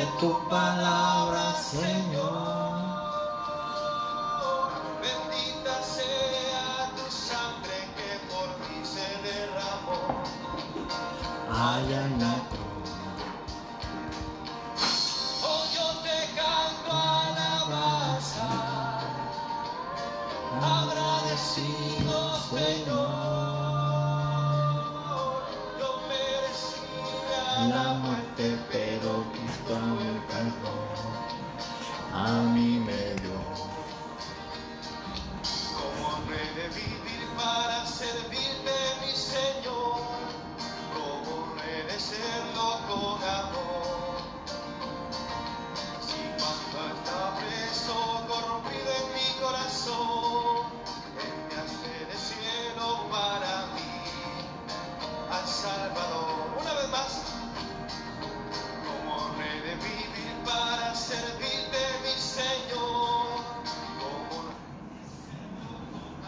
de tu palabra, Señor. Bendita sea tu sangre que por mí se derramó. Allá en la cruz. Oh, yo te canto alabanza, agradecido, Señor. Yo merecía La muerte, pero Cristo me perdonó. A mí me dio. como rey de vivir para servirte, mi Señor, como merecerlo con amor. Si cuando está preso, corrompido en mi corazón, enviaste del cielo para mí al Salvador. Una vez más, como rey de vivir para servirte, mi Señor, como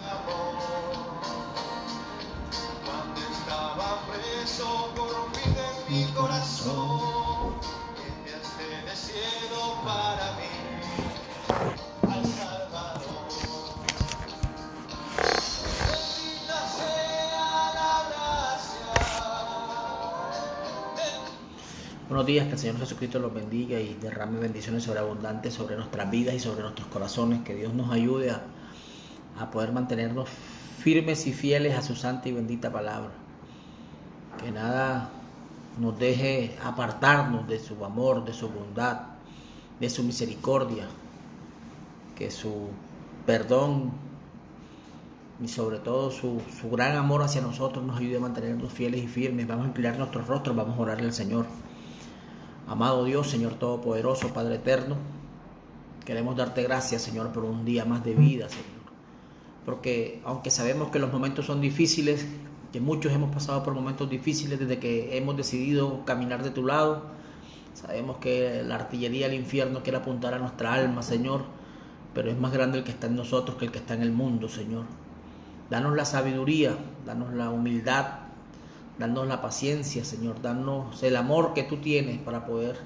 amor. Cuando estaba preso, corrompido en mi corazón, enviaste del cielo para mí al Salvador. Bendita sea la gracia. Buenos días, que el Señor Jesucristo los bendiga y derrame bendiciones sobreabundantes sobre nuestras vidas y sobre nuestros corazones. Que Dios nos ayude a poder mantenernos firmes y fieles a su santa y bendita palabra. Que nada nos deje apartarnos de su amor, de su bondad, de su misericordia. Que su perdón y sobre todo su gran amor hacia nosotros nos ayude a mantenernos fieles y firmes. Vamos a inclinar nuestros rostros, vamos a orarle al Señor. Amado Dios, Señor Todopoderoso, Padre Eterno, queremos darte gracias, Señor, por un día más de vida, Señor. Porque aunque sabemos que los momentos son difíciles, que muchos hemos pasado por momentos difíciles desde que hemos decidido caminar de tu lado, sabemos que la artillería del infierno quiere apuntar a nuestra alma, Señor, pero es más grande el que está en nosotros que el que está en el mundo, Señor. Danos la sabiduría, danos la humildad, danos la paciencia, Señor, danos el amor que tú tienes para poder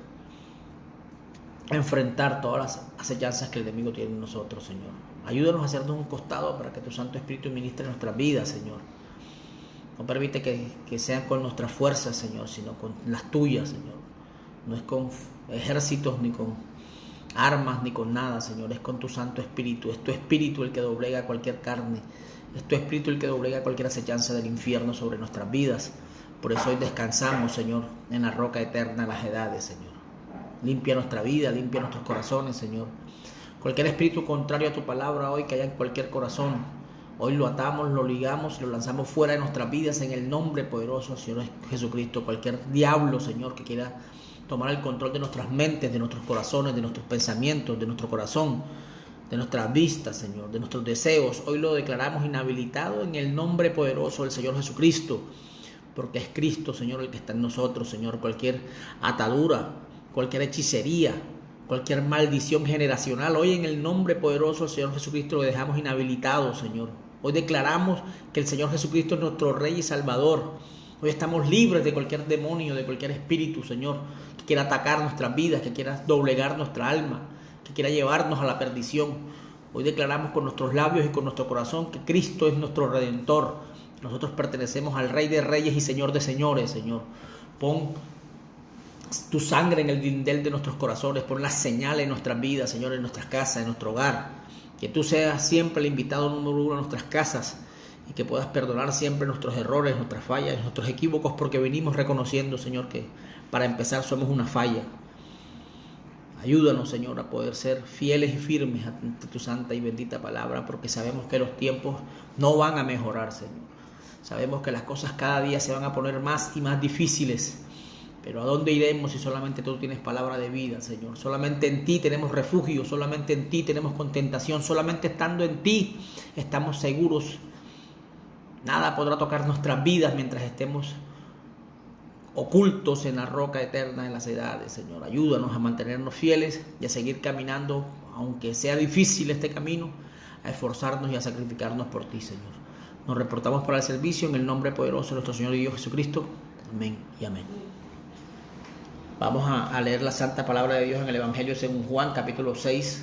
enfrentar todas las acechanzas que el enemigo tiene en nosotros, Señor. Ayúdanos a hacernos un costado para que tu Santo Espíritu ministre nuestras vidas, Señor. No permite que sean con nuestras fuerzas, Señor, sino con las tuyas, Señor. No es con ejércitos, ni con armas, ni con nada, Señor. Es con tu Santo Espíritu. Es tu Espíritu el que doblega cualquier carne. Es tu Espíritu el que doblega cualquier acechanza del infierno sobre nuestras vidas. Por eso hoy descansamos, Señor, en la roca eterna de las edades, Señor. Limpia nuestra vida, limpia nuestros corazones, Señor. Cualquier espíritu contrario a tu palabra hoy que haya en cualquier corazón, hoy lo atamos, lo ligamos, lo lanzamos fuera de nuestras vidas en el nombre poderoso, Señor Jesucristo. Cualquier diablo, Señor, que quiera tomar el control de nuestras mentes, de nuestros corazones, de nuestros pensamientos, de nuestro corazón, de nuestras vistas, Señor, de nuestros deseos, hoy lo declaramos inhabilitado en el nombre poderoso del Señor Jesucristo, porque es Cristo, Señor, el que está en nosotros, Señor. Cualquier atadura, cualquier hechicería, cualquier maldición generacional, hoy en el nombre poderoso del Señor Jesucristo lo dejamos inhabilitado, Señor. Hoy declaramos que el Señor Jesucristo es nuestro Rey y Salvador. Hoy estamos libres de cualquier demonio, de cualquier espíritu, Señor, que quiera atacar nuestras vidas, que quiera doblegar nuestra alma, que quiera llevarnos a la perdición. Hoy declaramos con nuestros labios y con nuestro corazón que Cristo es nuestro Redentor. Nosotros pertenecemos al Rey de Reyes y Señor de Señores, Señor. Pon tu sangre en el dintel de nuestros corazones, pon las señales en nuestras vidas, Señor, en nuestras casas, en nuestro hogar. Que tú seas siempre el invitado número uno a nuestras casas y que puedas perdonar siempre nuestros errores, nuestras fallas, nuestros equívocos, porque venimos reconociendo, Señor, que para empezar somos una falla. Ayúdanos, Señor, a poder ser fieles y firmes ante tu santa y bendita palabra, porque sabemos que los tiempos no van a mejorar, Señor. Sabemos que las cosas cada día se van a poner más y más difíciles. Pero ¿a dónde iremos si solamente tú tienes palabra de vida, Señor? Solamente en ti tenemos refugio, solamente en ti tenemos contentación, solamente estando en ti estamos seguros. Nada podrá tocar nuestras vidas mientras estemos ocultos en la roca eterna de las edades, Señor. Ayúdanos a mantenernos fieles y a seguir caminando, aunque sea difícil este camino, a esforzarnos y a sacrificarnos por ti, Señor. Nos reportamos para el servicio en el nombre poderoso de nuestro Señor y Dios Jesucristo. Amén y amén. Vamos a leer la santa palabra de Dios en el Evangelio según Juan, capítulo 6.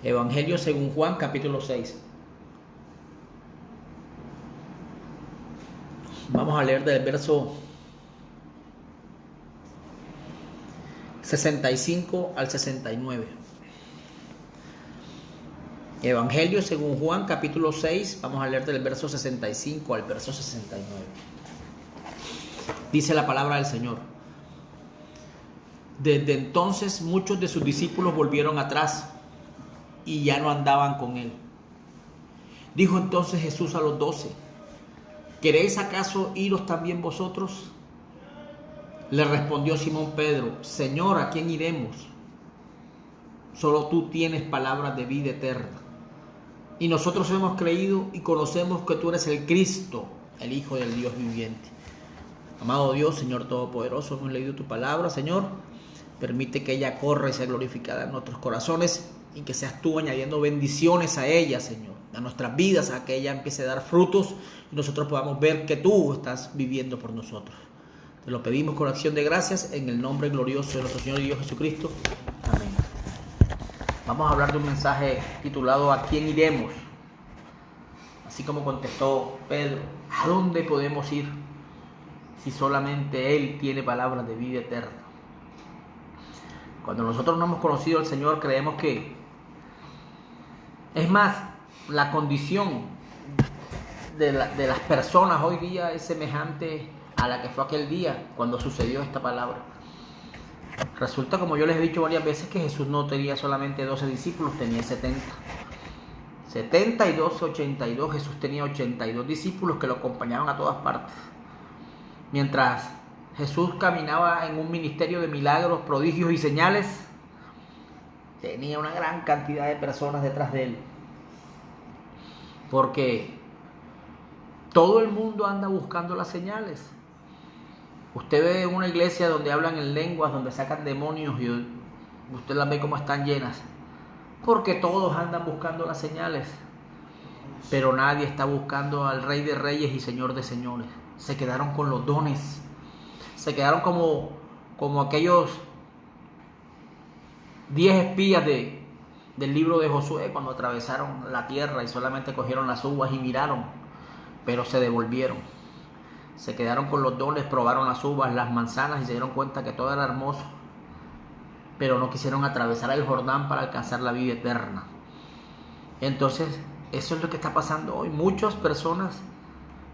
Evangelio según Juan, capítulo 6. Vamos a leer del verso 65 al 69. Evangelio según Juan, capítulo 6. Vamos a leer del verso 65 al verso 69. Dice la palabra del Señor: Desde entonces muchos de sus discípulos volvieron atrás y ya no andaban con él. Dijo entonces Jesús a los 12: ¿Queréis acaso iros también vosotros? Le respondió Simón Pedro: Señor, ¿a quién iremos? Solo tú tienes palabras de vida eterna. Y nosotros hemos creído y conocemos que tú eres el Cristo, el Hijo del Dios viviente. Amado Dios, Señor Todopoderoso, hemos leído tu palabra, Señor. Permite que ella corra y sea glorificada en nuestros corazones y que seas tú añadiendo bendiciones a ella, Señor, a nuestras vidas, a que ella empiece a dar frutos y nosotros podamos ver que tú estás viviendo por nosotros. Te lo pedimos con acción de gracias en el nombre glorioso de nuestro Señor y Dios Jesucristo. Amén. Vamos a hablar de un mensaje titulado ¿A quién iremos? Así como contestó Pedro, ¿a dónde podemos ir si solamente Él tiene palabras de vida eterna? Cuando nosotros no hemos conocido al Señor, creemos que, es más, la condición de las personas hoy día es semejante a la que fue aquel día cuando sucedió esta palabra. Resulta, como yo les he dicho varias veces, que Jesús no tenía solamente 12 discípulos, tenía 70. 70 y 12, 82. Jesús tenía 82 discípulos que lo acompañaban a todas partes. Mientras Jesús caminaba en un ministerio de milagros, prodigios y señales, tenía una gran cantidad de personas detrás de él. Porque todo el mundo anda buscando las señales. Usted ve una iglesia donde hablan en lenguas, donde sacan demonios y usted las ve como están llenas. Porque todos andan buscando las señales. Pero nadie está buscando al Rey de Reyes y Señor de Señores. Se quedaron con los dones. Se quedaron como aquellos 10 espías del libro de Josué cuando atravesaron la tierra y solamente cogieron las uvas y miraron, pero se devolvieron. Se quedaron con los dones, probaron las uvas, las manzanas y se dieron cuenta que todo era hermoso, pero no quisieron atravesar el Jordán para alcanzar la vida eterna. Entonces, eso es lo que está pasando hoy. Muchas personas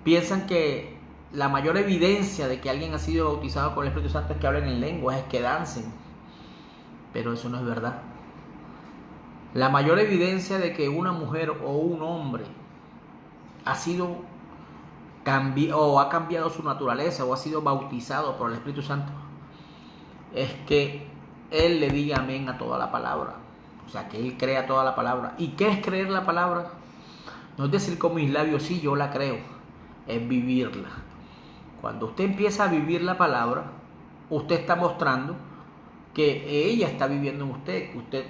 piensan que la mayor evidencia de que alguien ha sido bautizado con el Espíritu Santo es que hablen en lenguas, es que dancen. Pero eso no es verdad. La mayor evidencia de que una mujer o un hombre ha sido o ha cambiado su naturaleza o ha sido bautizado por el Espíritu Santo es que él le diga amén a toda la palabra. O sea, que él crea toda la palabra. ¿Y qué es creer la palabra? No es decir con mis labios, sí, yo la creo. Es vivirla. Cuando usted empieza a vivir la palabra, usted está mostrando que ella está viviendo en usted. Usted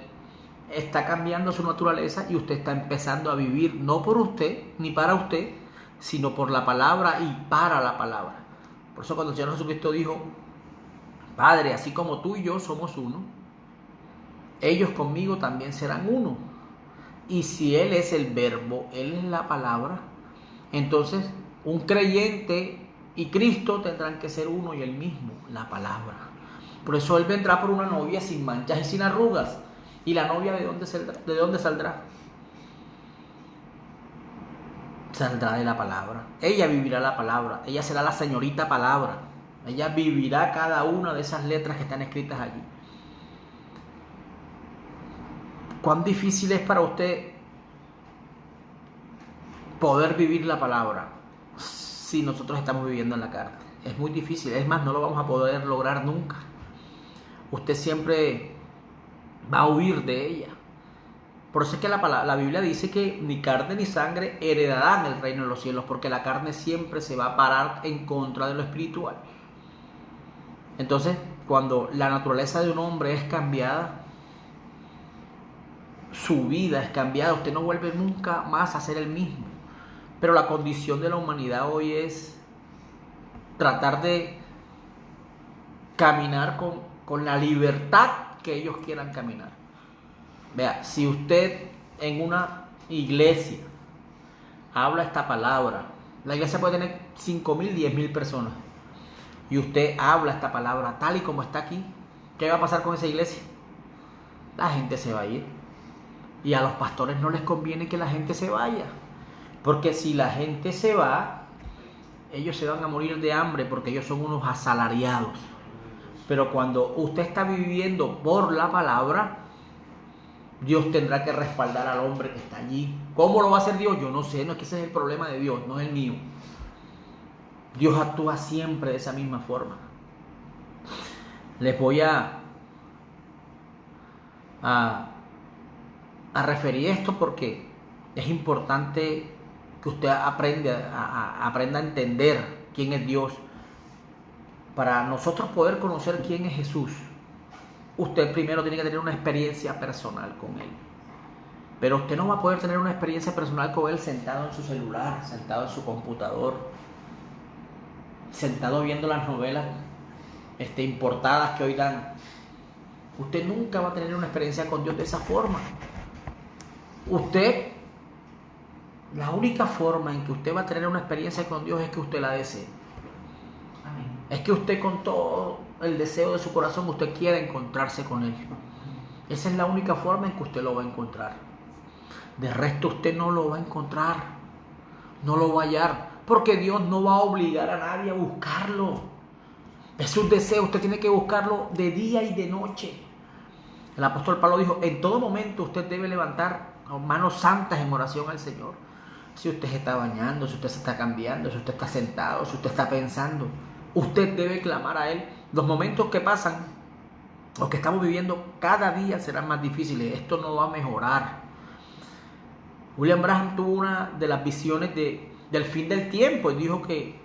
está cambiando su naturaleza y usted está empezando a vivir no por usted ni para usted, sino por la palabra y para la palabra. Por eso cuando el Señor Jesucristo dijo: Padre, así como tú y yo somos uno, ellos conmigo también serán uno. Y si Él es el verbo, Él es la palabra, entonces un creyente y Cristo tendrán que ser uno y el mismo, la palabra. Por eso Él vendrá por una novia sin manchas y sin arrugas. ¿Y la novia de dónde saldrá? Saldrá de la palabra. Ella vivirá la palabra. Ella será la señorita palabra. Ella vivirá cada una de esas letras que están escritas allí. ¿Cuán difícil es para usted poder vivir la palabra si nosotros estamos viviendo en la carne? Es muy difícil. Es más, no lo vamos a poder lograr nunca. Usted siempre va a huir de ella. Por eso es que la Biblia dice que ni carne ni sangre heredarán el reino de los cielos, porque la carne siempre se va a parar en contra de lo espiritual. Entonces, cuando la naturaleza de un hombre es cambiada, su vida es cambiada, usted no vuelve nunca más a ser el mismo. Pero la condición de la humanidad hoy es tratar de caminar con la libertad que ellos quieran caminar. Vea, si usted en una iglesia habla esta palabra, la iglesia puede tener 5,000, 10,000 personas, y usted habla esta palabra tal y como está aquí, ¿qué va a pasar con esa iglesia? La gente se va a ir. Y a los pastores no les conviene que la gente se vaya, porque si la gente se va, ellos se van a morir de hambre, porque ellos son unos asalariados. Pero cuando usted está viviendo por la palabra, Dios tendrá que respaldar al hombre que está allí. ¿Cómo lo va a hacer Dios? Yo no sé, no es que ese es el problema de Dios, no es el mío. Dios actúa siempre de esa misma forma. Les voy a referir esto porque es importante que usted aprenda a entender quién es Dios. Para nosotros poder conocer quién es Jesús, usted primero tiene que tener una experiencia personal con Él. Pero usted no va a poder tener una experiencia personal con Él sentado en su celular, sentado en su computador, sentado viendo las novelas importadas que hoy dan. Usted nunca va a tener una experiencia con Dios de esa forma. La única forma en que usted va a tener una experiencia con Dios es que usted la desee. Amén. Es que usted con todo el deseo de su corazón, usted quiera encontrarse con Él. Esa es la única forma en que usted lo va a encontrar. De resto usted no lo va a encontrar, no lo va a hallar, porque Dios no va a obligar a nadie a buscarlo. Es su deseo, usted tiene que buscarlo de día y de noche. El apóstol Pablo dijo, en todo momento usted debe levantar manos santas en oración al Señor. Si usted se está bañando, si usted se está cambiando, si usted está sentado, si usted está pensando, usted debe clamar a Él. Los momentos que pasan, los que estamos viviendo, cada día serán más difíciles. Esto no va a mejorar. William Branham tuvo una de las visiones del fin del tiempo y dijo que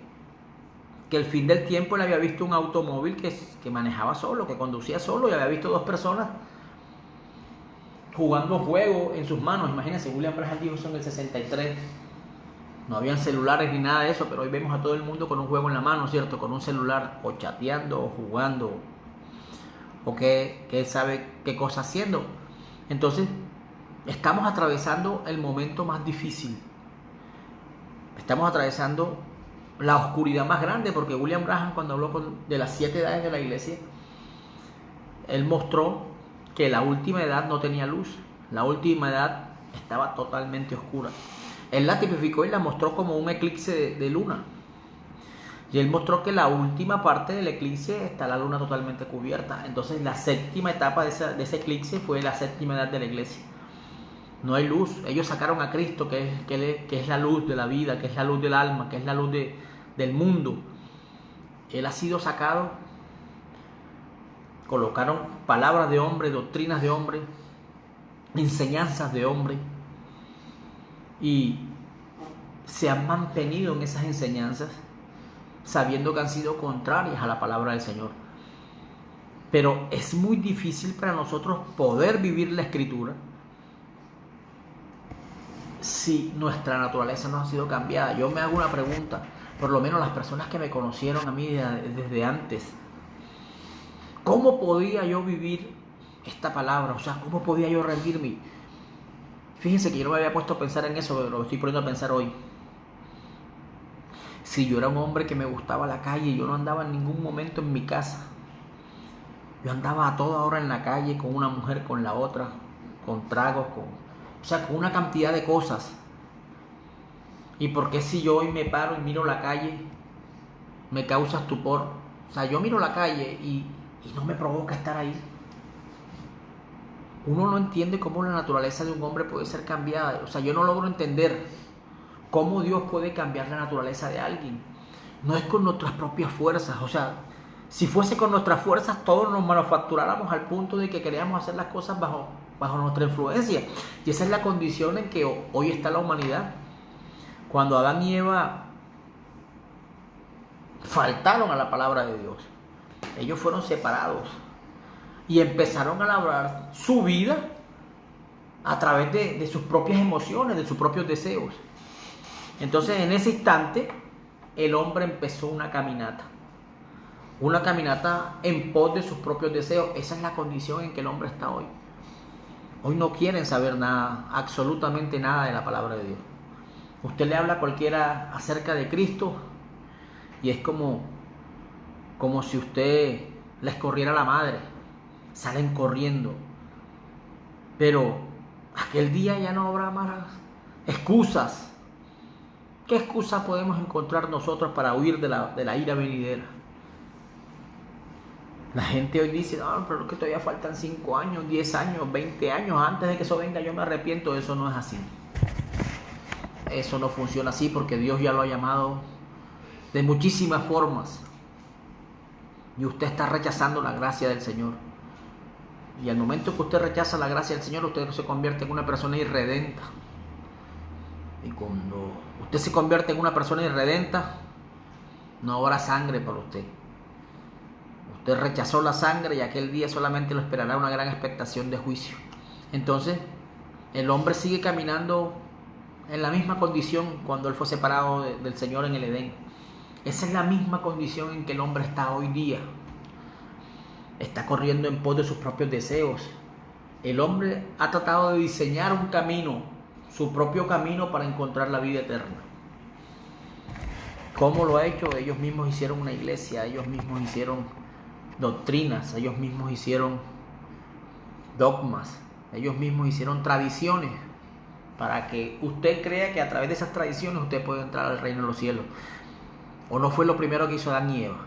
el fin del tiempo él había visto un automóvil que manejaba solo, que conducía solo, y había visto dos personas jugando juego en sus manos. Imagínense, William Branham dijo eso en el 63. No habían celulares ni nada de eso, pero hoy vemos a todo el mundo con un juego en la mano, ¿cierto? Con un celular, o chateando, o jugando, o que él sabe qué cosa haciendo. Entonces, estamos atravesando el momento más difícil. Estamos atravesando la oscuridad más grande, porque William Branham, cuando habló de las 7 edades de la iglesia, él mostró que la última edad no tenía luz, la última edad estaba totalmente oscura. Él la tipificó y la mostró como un eclipse de luna. Y él mostró que la última parte del eclipse está la luna totalmente cubierta. Entonces la séptima etapa de ese eclipse fue la séptima edad de la iglesia. No hay luz. Ellos sacaron a Cristo, que es la luz de la vida, que es la luz del alma, que es la luz del mundo. Él ha sido sacado. Colocaron palabras de hombre, doctrinas de hombre, enseñanzas de hombre, y se han mantenido en esas enseñanzas sabiendo que han sido contrarias a la palabra del Señor. Pero es muy difícil para nosotros poder vivir la Escritura si nuestra naturaleza no ha sido cambiada. Yo me hago una pregunta, por lo menos las personas que me conocieron a mí desde antes, ¿cómo podía yo vivir esta palabra? O sea, ¿cómo podía yo rendirme? Fíjense que yo no me había puesto a pensar en eso, pero lo estoy poniendo a pensar hoy. Si yo era un hombre que me gustaba la calle, yo no andaba en ningún momento en mi casa. Yo andaba a toda hora en la calle con una mujer, con la otra, con tragos, con una cantidad de cosas. ¿Y por qué si yo hoy me paro y miro la calle, me causa estupor? O sea, yo miro la calle y no me provoca estar ahí. Uno no entiende cómo la naturaleza de un hombre puede ser cambiada. O sea, yo no logro entender cómo Dios puede cambiar la naturaleza de alguien. No es con nuestras propias fuerzas. O sea, si fuese con nuestras fuerzas, todos nos manufacturáramos al punto de que queríamos hacer las cosas bajo nuestra influencia. Y esa es la condición en que hoy está la humanidad. Cuando Adán y Eva faltaron a la palabra de Dios, ellos fueron separados y empezaron a labrar su vida a través de sus propias emociones, de sus propios deseos. Entonces, en ese instante, el hombre empezó una caminata. una caminata en pos de sus propios deseos. Esa es la condición en que el hombre está hoy. Hoy no quieren saber nada, absolutamente nada de la palabra de Dios. Usted le habla a cualquiera acerca de Cristo y es como si usted les corriera la madre. Salen corriendo. Pero aquel día ya no habrá más excusas. ¿Qué excusa podemos encontrar nosotros para huir de la ira venidera? La gente hoy dice, no, pero es que todavía faltan 5 años, 10 años, 20 años, antes de que eso venga yo me arrepiento. Eso no es así. Eso no funciona así porque Dios ya lo ha llamado de muchísimas formas. Y usted está rechazando la gracia del Señor. Y al momento que usted rechaza la gracia del Señor, usted se convierte en una persona irredenta. Y cuando usted se convierte en una persona irredenta, no habrá sangre para usted. Usted rechazó la sangre y aquel día solamente lo esperará una gran expectación de juicio. Entonces, el hombre sigue caminando en la misma condición cuando él fue separado del Señor en el Edén. Esa es la misma condición en que el hombre está hoy día. Está corriendo en pos de sus propios deseos. El hombre ha tratado de diseñar un camino, su propio camino para encontrar la vida eterna. ¿Cómo lo ha hecho? Ellos mismos hicieron una iglesia, ellos mismos hicieron doctrinas, ellos mismos hicieron dogmas, ellos mismos hicieron tradiciones para que usted crea que a través de esas tradiciones usted puede entrar al reino de los cielos. ¿O no fue lo primero que hizo Adán y Eva?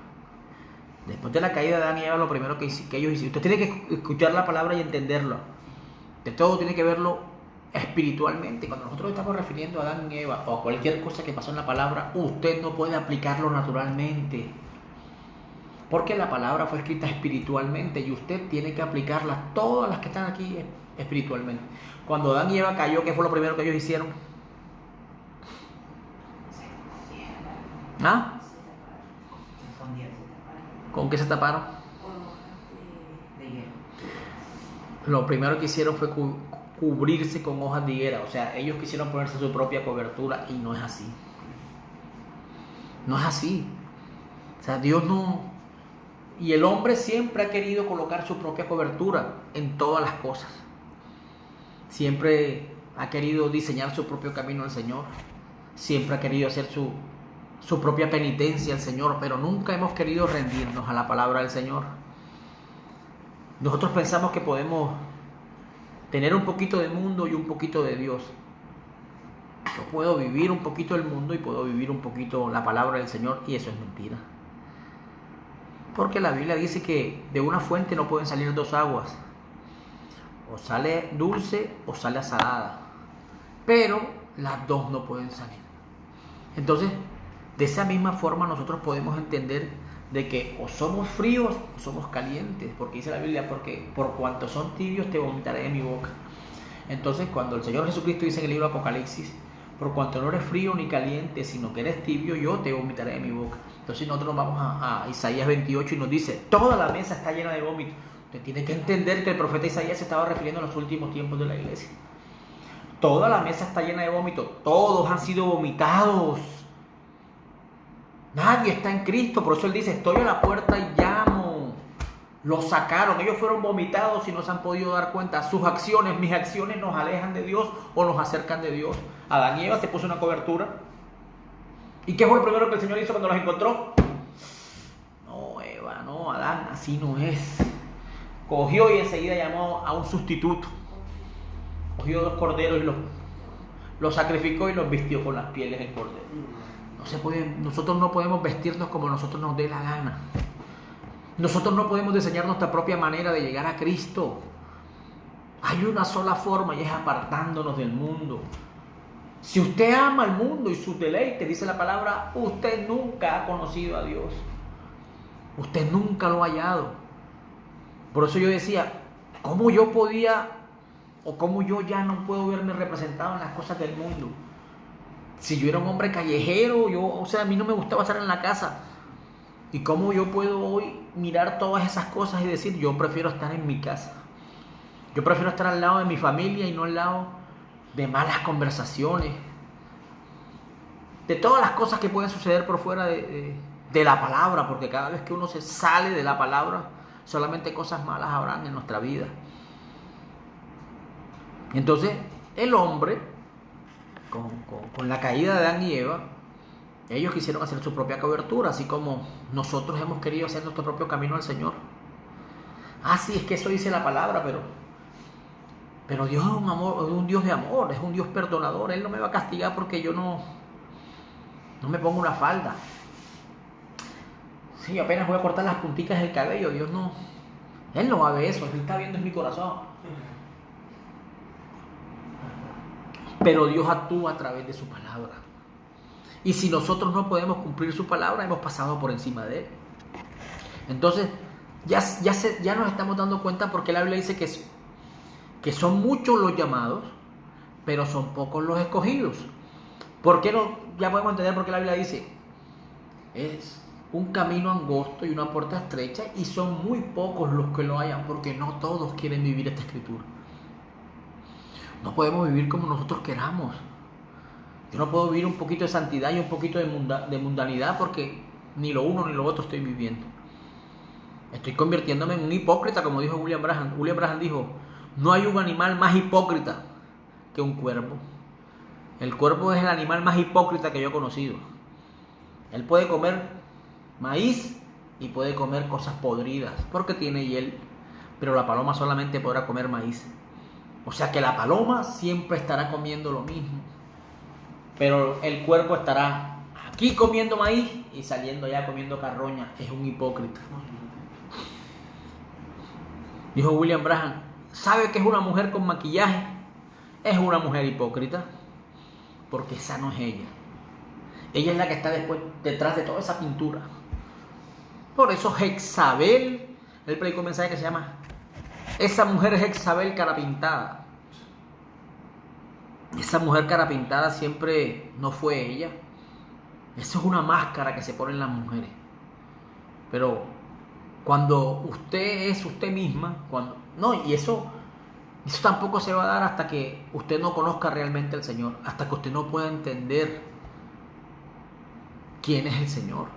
Después de la caída de Adán y Eva, lo primero que ellos hicieron, usted tiene que escuchar la palabra y entenderlo. De todo tiene que verlo espiritualmente. Cuando nosotros estamos refiriendo a Adán y Eva o a cualquier cosa que pasó en la palabra, usted no puede aplicarlo naturalmente. Porque la palabra fue escrita espiritualmente y usted tiene que aplicarlas, todas las que están aquí espiritualmente. Cuando Adán y Eva cayó, ¿qué fue lo primero que ellos hicieron? ¿Ah? ¿Con qué se taparon? Lo primero que hicieron fue cubrirse con hojas de higuera. O sea, ellos quisieron ponerse su propia cobertura y no es así. No es así. O sea, Dios no... Y el hombre siempre ha querido colocar su propia cobertura en todas las cosas. Siempre ha querido diseñar su propio camino al Señor. Siempre ha querido hacer su propia penitencia al Señor, pero nunca hemos querido rendirnos a la palabra del Señor. Nosotros pensamos que podemos tener un poquito de mundo y un poquito de Dios. Yo puedo vivir un poquito el mundo y puedo vivir un poquito la palabra del Señor, y eso es mentira. Porque la Biblia dice que de una fuente no pueden salir dos aguas. O sale dulce o sale asalada. Pero las dos no pueden salir. Entonces, de esa misma forma nosotros podemos entender de que o somos fríos o somos calientes. Porque dice la Biblia, porque por cuanto son tibios te vomitaré de mi boca. Entonces, cuando el Señor Jesucristo dice en el libro de Apocalipsis, por cuanto no eres frío ni caliente, sino que eres tibio, yo te vomitaré de mi boca. Entonces nosotros nos vamos a Isaías 28 y nos dice, toda la mesa está llena de vómito. Usted tiene que entender que el profeta Isaías se estaba refiriendo a los últimos tiempos de la iglesia. Toda la mesa está llena de vómito. Todos han sido vomitados. Nadie está en Cristo. Por eso él dice, estoy a la puerta y llamo. Los sacaron. Ellos fueron vomitados y no se han podido dar cuenta. Sus acciones, mis acciones nos alejan de Dios o nos acercan de Dios. Adán y Eva se puso una cobertura. ¿Y qué fue lo primero que el Señor hizo cuando los encontró? No, Eva, no, Adán, así no es. Cogió y enseguida llamó a un sustituto. Cogió 2 corderos y los sacrificó y los vistió con las pieles del cordero. Nosotros no podemos vestirnos como nosotros nos dé la gana. Nosotros no podemos diseñar nuestra propia manera de llegar a Cristo. Hay una sola forma y es apartándonos del mundo. Si usted ama el mundo y sus deleites, dice la palabra, usted nunca ha conocido a Dios. Usted nunca lo ha hallado. Por eso yo decía, ¿cómo yo podía o cómo yo ya no puedo verme representado en las cosas del mundo? Si yo era un hombre callejero, a mí no me gustaba estar en la casa. ¿Y cómo yo puedo hoy mirar todas esas cosas y decir, yo prefiero estar en mi casa? Yo prefiero estar al lado de mi familia y no al lado de malas conversaciones, de todas las cosas que pueden suceder por fuera de la palabra, porque cada vez que uno se sale de la palabra, solamente cosas malas habrán en nuestra vida. Entonces, el hombre, con la caída de Adán y Eva, ellos quisieron hacer su propia cobertura, así como nosotros hemos querido hacer nuestro propio camino al Señor. Sí, es que eso dice la palabra, pero Dios es un Dios de amor, es un Dios perdonador. Él no me va a castigar porque yo no me pongo una falda. Sí, apenas voy a cortar las punticas del cabello. Él no va a ver eso, Él está viendo en mi corazón. Pero Dios actúa a través de su palabra. Y si nosotros no podemos cumplir su palabra, hemos pasado por encima de Él. Entonces, ya nos estamos dando cuenta porque la Biblia dice que son muchos los llamados, pero son pocos los escogidos. ¿Por qué no? Ya podemos entender por qué la Biblia dice, es un camino angosto y una puerta estrecha, y son muy pocos los que lo hayan, porque no todos quieren vivir esta escritura. No podemos vivir como nosotros queramos. Yo no puedo vivir un poquito de santidad y un poquito de mundanidad, porque ni lo uno ni lo otro estoy viviendo. Estoy convirtiéndome en un hipócrita, como dijo William Branham. William Branham dijo, no hay un animal más hipócrita que un cuervo. El cuervo es el animal más hipócrita que yo he conocido. Él puede comer maíz y puede comer cosas podridas porque tiene hiel, pero la paloma solamente podrá comer maíz. O sea que la paloma siempre estará comiendo lo mismo, pero el cuervo estará aquí comiendo maíz y saliendo allá comiendo carroña. Es un hipócrita. Dijo William Branham, ¿sabe qué es una mujer con maquillaje? Es una mujer hipócrita, porque esa no es ella. Ella es la que está detrás de toda esa pintura. Por eso Jezabel, él predicó un mensaje que se llama, esa mujer es Jezabel cara pintada. Esa mujer cara pintada siempre no fue ella. Eso es una máscara que se ponen las mujeres. Pero cuando usted es usted misma, y eso tampoco se va a dar hasta que usted no conozca realmente al Señor, hasta que usted no pueda entender quién es el Señor.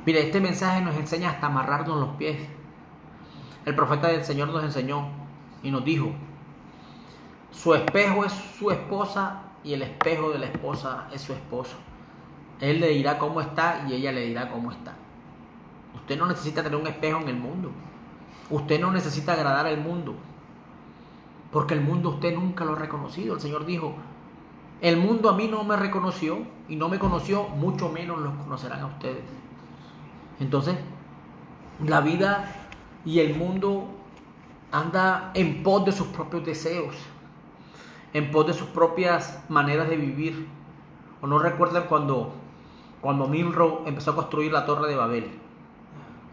Mire, este mensaje nos enseña hasta amarrarnos los pies. El profeta del Señor nos enseñó y nos dijo, su espejo es su esposa y el espejo de la esposa es su esposo. Él le dirá cómo está y ella le dirá cómo está. Usted no necesita tener un espejo en el mundo. Usted no necesita agradar al mundo, porque el mundo usted nunca lo ha reconocido. El Señor dijo, el mundo a mí no me reconoció y no me conoció, mucho menos los conocerán a ustedes. Entonces, la vida y el mundo anda en pos de sus propios deseos, en pos de sus propias maneras de vivir. ¿O no recuerdan cuando Nimrod empezó a construir la Torre de Babel?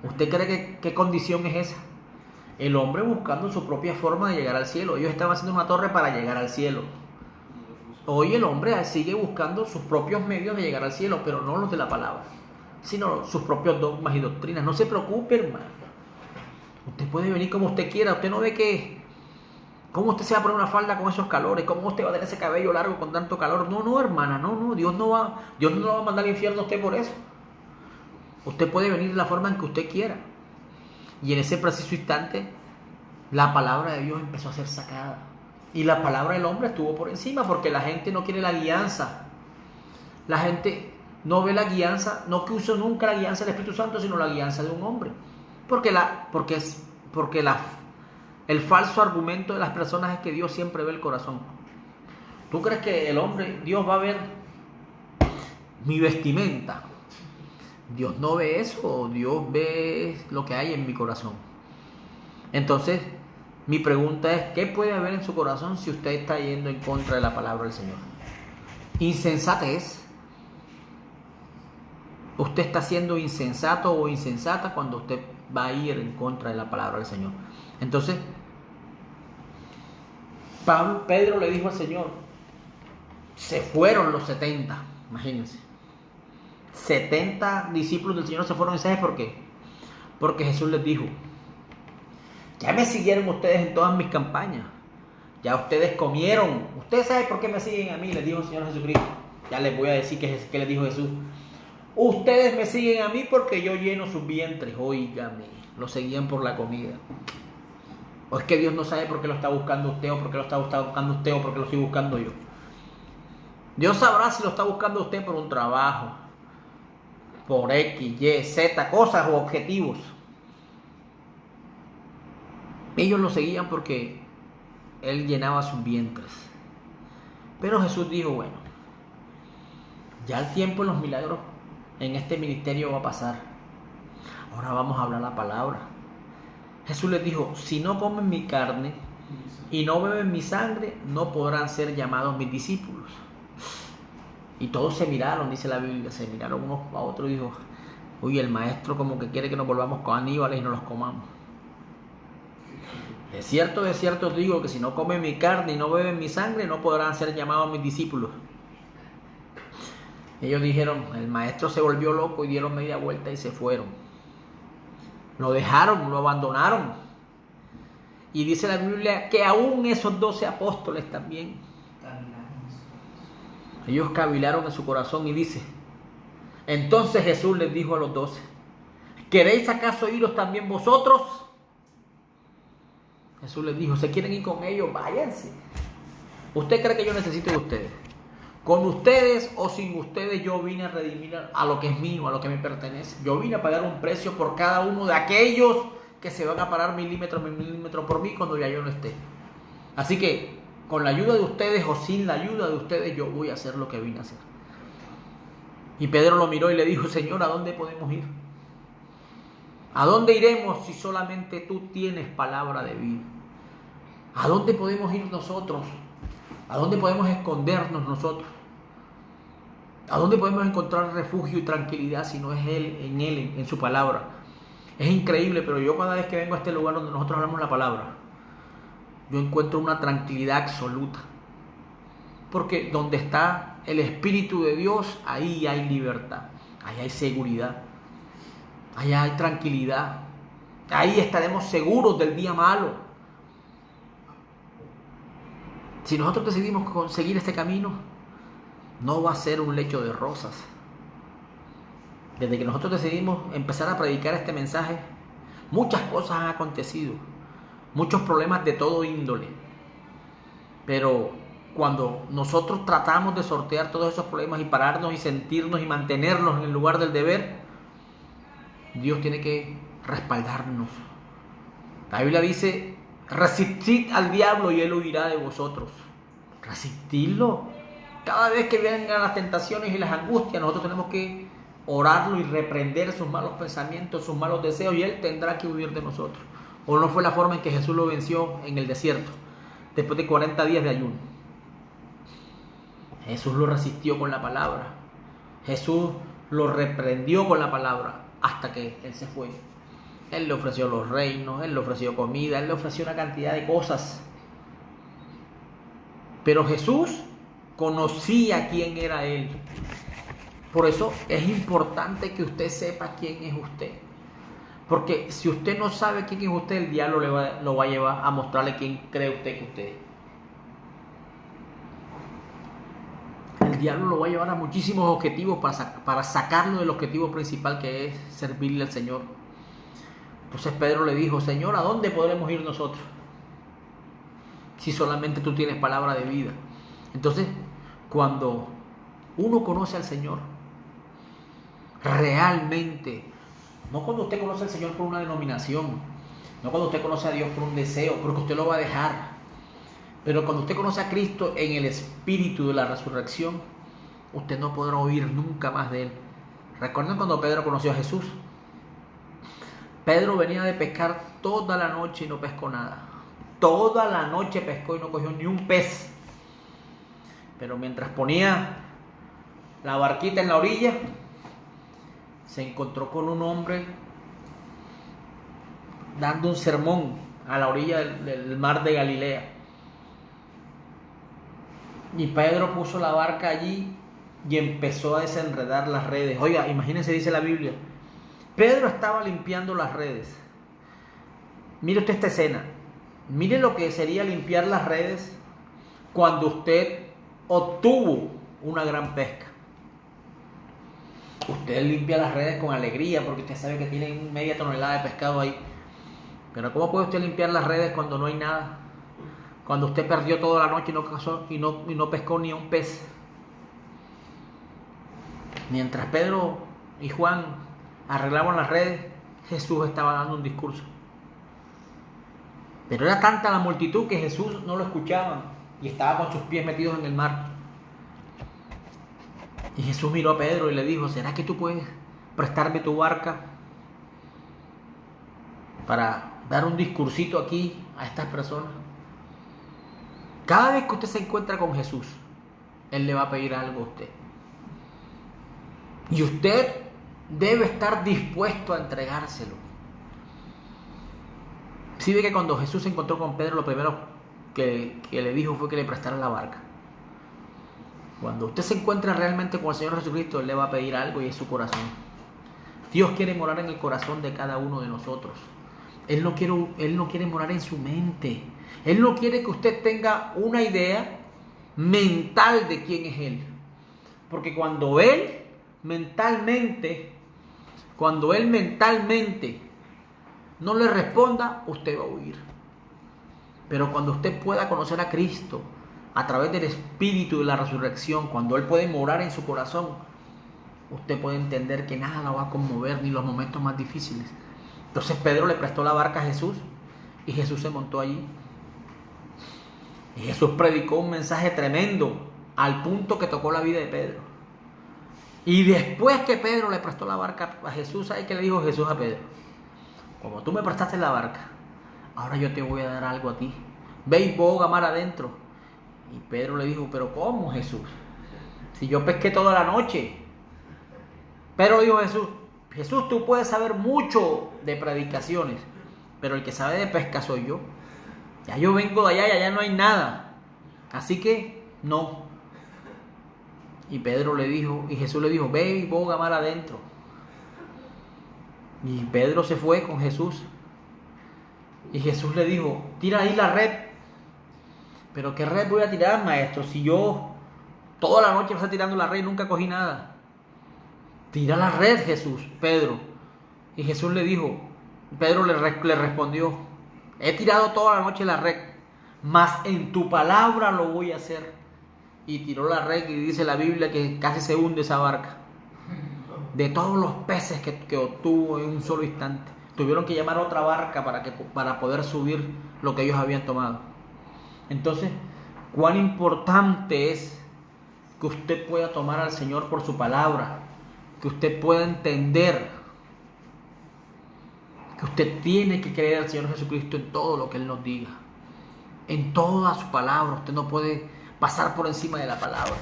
¿Usted cree que qué condición es esa? El hombre buscando su propia forma de llegar al cielo. Ellos estaban haciendo una torre para llegar al cielo. Hoy el hombre sigue buscando sus propios medios de llegar al cielo, pero no los de la palabra, sino sus propios dogmas y doctrinas. No se preocupe, hermano. Usted puede venir como usted quiera. Usted no ve que cómo usted se va a poner una falda con esos calores, cómo usted va a tener ese cabello largo con tanto calor. No, hermana, no. Dios no va a mandar al infierno a usted por eso. Usted puede venir de la forma en que usted quiera. Y en ese preciso instante, la palabra de Dios empezó a ser sacada. Y la palabra del hombre estuvo por encima, porque la gente no quiere la guianza. La gente no ve la guianza, no que use nunca la guianza del Espíritu Santo, sino la guianza de un hombre. Porque el falso argumento de las personas es que Dios siempre ve el corazón. ¿Tú crees que Dios va a ver mi vestimenta? Dios no ve eso, Dios ve lo que hay en mi corazón. Entonces, mi pregunta es, ¿qué puede haber en su corazón si usted está yendo en contra de la palabra del Señor? Insensatez. Usted está siendo insensato o insensata cuando usted va a ir en contra de la palabra del Señor. Entonces, Pedro le dijo al Señor, se fueron los 70, imagínense. 70 discípulos del Señor se fueron. ¿Sabes por qué? Porque Jesús les dijo, ya me siguieron ustedes en todas mis campañas, ya ustedes comieron, ustedes saben por qué me siguen a mí, les dijo el Señor Jesucristo. Ya les voy a decir qué les dijo Jesús. Ustedes me siguen a mí porque yo lleno sus vientres. Óigame, lo seguían por la comida. O es que Dios no sabe por qué lo está buscando usted, o por qué lo está buscando usted, o por qué lo estoy buscando yo. Dios sabrá si lo está buscando usted por un trabajo, por X, Y, Z, cosas o objetivos. Ellos lo seguían porque Él llenaba sus vientres. Pero Jesús dijo, bueno, ya el tiempo de los milagros en este ministerio va a pasar. Ahora vamos a hablar la palabra. Jesús les dijo, si no comen mi carne y no beben mi sangre, no podrán ser llamados mis discípulos. Y todos se miraron, dice la Biblia, se miraron unos a otros y dijo, uy, el maestro como que quiere que nos volvamos caníbales y nos los comamos. De cierto os digo que si no comen mi carne y no beben mi sangre, no podrán ser llamados mis discípulos. Ellos dijeron, el maestro se volvió loco y dieron media vuelta y se fueron. Lo dejaron, lo abandonaron. Y dice la Biblia que aún esos 12 apóstoles también. Ellos cavilaron en su corazón y dice, entonces Jesús les dijo a los 12, ¿queréis acaso iros también vosotros? Jesús les dijo, ¿se quieren ir con ellos? Váyanse. ¿Usted cree que yo necesito de ustedes? Con ustedes o sin ustedes yo vine a redimir a lo que es mío, a lo que me pertenece. Yo vine a pagar un precio por cada uno de aquellos que se van a parar milímetro por mí cuando ya yo no esté. Así que con la ayuda de ustedes o sin la ayuda de ustedes yo voy a hacer lo que vine a hacer. Y Pedro lo miró y le dijo, Señor, ¿a dónde podemos ir? ¿A dónde iremos si solamente tú tienes palabra de vida? ¿A dónde podemos ir nosotros? ¿A dónde podemos escondernos nosotros? ¿A dónde podemos encontrar refugio y tranquilidad si no es Él, en su palabra? Es increíble, pero yo cada vez que vengo a este lugar donde nosotros hablamos la palabra, yo encuentro una tranquilidad absoluta. Porque donde está el Espíritu de Dios, ahí hay libertad, ahí hay seguridad, ahí hay tranquilidad. Ahí estaremos seguros del día malo. Si nosotros decidimos conseguir este camino, no va a ser un lecho de rosas. Desde que nosotros decidimos empezar a predicar este mensaje, muchas cosas han acontecido, muchos problemas de todo índole. Pero cuando nosotros tratamos de sortear todos esos problemas y pararnos y sentirnos y mantenernos en el lugar del deber, Dios tiene que respaldarnos. La Biblia dice, resistid al diablo y él huirá de vosotros. Resistirlo. Cada vez que vengan las tentaciones y las angustias, nosotros tenemos que orarlo y reprender sus malos pensamientos, sus malos deseos, y él tendrá que huir de nosotros. ¿O no fue la forma en que Jesús lo venció en el desierto, después de 40 días de ayuno? Jesús lo resistió con la palabra. Jesús lo reprendió con la palabra hasta que él se fue. Él le ofreció los reinos, él le ofreció comida, él le ofreció una cantidad de cosas. Pero Jesús conocía quién era él. Por eso es importante que usted sepa quién es usted. Porque si usted no sabe quién es usted, el diablo lo va a llevar a mostrarle quién cree usted que usted es. El diablo lo va a llevar a muchísimos objetivos para sacarlo del objetivo principal, que es servirle al Señor. Entonces Pedro le dijo, Señor, ¿a dónde podremos ir nosotros? Si solamente tú tienes palabra de vida. Entonces, cuando uno conoce al Señor, realmente, no cuando usted conoce al Señor por una denominación, no cuando usted conoce a Dios por un deseo, porque usted lo va a dejar, pero cuando usted conoce a Cristo en el espíritu de la resurrección, usted no podrá oír nunca más de Él. ¿Recuerdan cuando Pedro conoció a Jesús? Pedro venía de pescar toda la noche y no pescó nada. Toda la noche pescó y no cogió ni un pez. Pero mientras ponía la barquita en la orilla, se encontró con un hombre dando un sermón a la orilla del mar de Galilea. Y Pedro puso la barca allí y empezó a desenredar las redes. Oiga, imagínense, dice la Biblia, Pedro estaba limpiando las redes. Mire usted esta escena. Mire lo que sería limpiar las redes cuando usted obtuvo una gran pesca. Usted limpia las redes con alegría porque usted sabe que tienen media tonelada de pescado ahí. Pero ¿cómo puede usted limpiar las redes cuando no hay nada? Cuando usted perdió toda la noche y no pescó ni un pez. Mientras Pedro y Juan arreglaban las redes, Jesús estaba dando un discurso. Pero era tanta la multitud que Jesús no lo escuchaba y estaba con sus pies metidos en el mar. Y Jesús miró a Pedro y le dijo: ¿será que tú puedes prestarme tu barca para dar un discursito aquí a estas personas? Cada vez que usted se encuentra con Jesús, Él le va a pedir algo a usted. Y usted debe estar dispuesto a entregárselo. Sí ve que cuando Jesús se encontró con Pedro, lo primero que le dijo fue que le prestara la barca. Cuando usted se encuentra realmente con el Señor Jesucristo, Él le va a pedir algo y es su corazón. Dios quiere morar en el corazón de cada uno de nosotros. Él no quiere morar en su mente. Él no quiere que usted tenga una idea mental de quién es Él. Porque cuando Él mentalmente no le responda, usted va a huir. Pero cuando usted pueda conocer a Cristo a través del Espíritu de la resurrección, cuando Él puede morar en su corazón, usted puede entender que nada lo va a conmover, ni los momentos más difíciles. Entonces Pedro le prestó la barca a Jesús y Jesús se montó allí. Y Jesús predicó un mensaje tremendo al punto que tocó la vida de Pedro. Y después que Pedro le prestó la barca a Jesús, ¿sabe qué le dijo Jesús a Pedro? Como tú me prestaste la barca, ahora yo te voy a dar algo a ti. Ve y boga mar adentro. Y Pedro le dijo: ¿pero cómo, Jesús? Si yo pesqué toda la noche. Pedro le dijo a Jesús: Jesús, tú puedes saber mucho de predicaciones, pero el que sabe de pesca soy yo. Ya yo vengo de allá y allá no hay nada. Así que no. Y Jesús le dijo: ve y boga mar adentro. Y Pedro se fue con Jesús. Y Jesús le dijo: tira ahí la red. ¿Pero qué red voy a tirar, maestro? Si yo toda la noche pasé tirando la red y nunca cogí nada. Tira la red, Jesús, Pedro. Y Jesús le dijo, Pedro le respondió: he tirado toda la noche la red, mas en tu palabra lo voy a hacer. Y tiró la red y dice la Biblia que casi se hunde esa barca. De todos los peces que obtuvo en un solo instante, tuvieron que llamar a otra barca para poder subir lo que ellos habían tomado. Entonces, cuán importante es que usted pueda tomar al Señor por su palabra, que usted pueda entender que usted tiene que creer al Señor Jesucristo en todo lo que Él nos diga, en toda su palabra. Usted no puede pasar por encima de la palabra.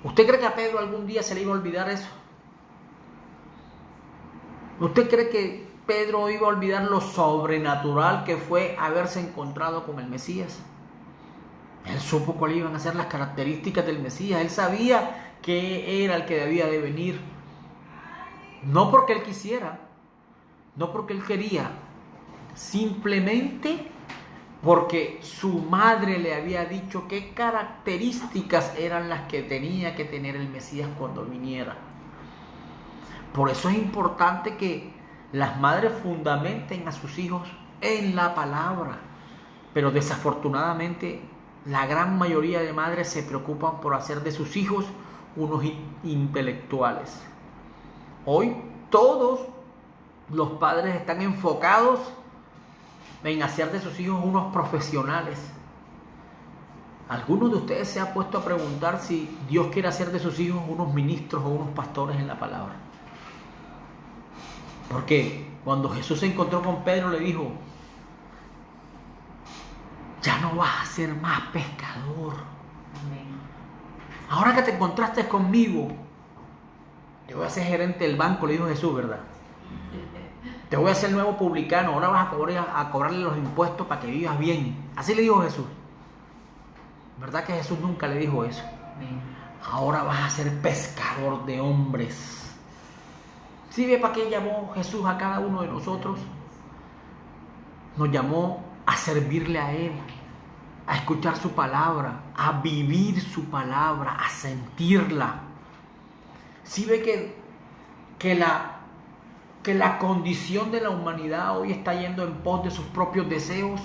¿Usted cree que a Pedro algún día se le iba a olvidar eso? ¿Usted cree que Pedro iba a olvidar lo sobrenatural que fue haberse encontrado con el Mesías? Él supo cuáles iban a ser las características del Mesías. Él sabía que era el que debía de venir. No porque él quisiera, no porque él quería, simplemente porque su madre le había dicho qué características eran las que tenía que tener el Mesías cuando viniera. Por eso es importante que las madres fundamenten a sus hijos en la palabra. Pero desafortunadamente la gran mayoría de madres se preocupan por hacer de sus hijos unos intelectuales. Hoy todos los padres están enfocados en hacer de sus hijos unos profesionales. ¿Algunos de ustedes se han puesto a preguntar si Dios quiere hacer de sus hijos unos ministros o unos pastores en la palabra? Porque cuando Jesús se encontró con Pedro le dijo: ya no vas a ser más pescador. Ahora que te encontraste conmigo, te voy a ser gerente del banco, le dijo Jesús, ¿verdad? Te voy a hacer nuevo publicano, ahora vas a cobrarle los impuestos para que vivas bien. Así le dijo Jesús. ¿Verdad que Jesús nunca le dijo eso? Ahora vas a ser pescador de hombres. ¿Sí ve para qué llamó Jesús a cada uno de nosotros? Nos llamó a servirle a Él, a escuchar su palabra, a vivir su palabra, a sentirla. ¿Sí ve que que la condición de la humanidad hoy está yendo en pos de sus propios deseos?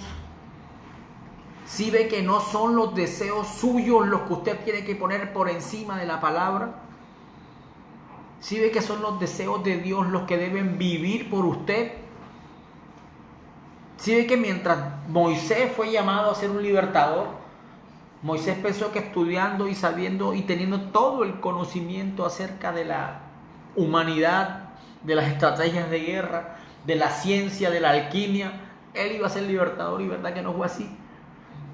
¿Sí ve que no son los deseos suyos los que usted tiene que poner por encima de la palabra? ¿Sí ve que son los deseos de Dios los que deben vivir por usted? ¿Sí ve que mientras Moisés fue llamado a ser un libertador, Moisés pensó que estudiando y sabiendo y teniendo todo el conocimiento acerca de la humanidad, de las estrategias de guerra, de la ciencia, de la alquimia, él iba a ser libertador? Y verdad que no fue así.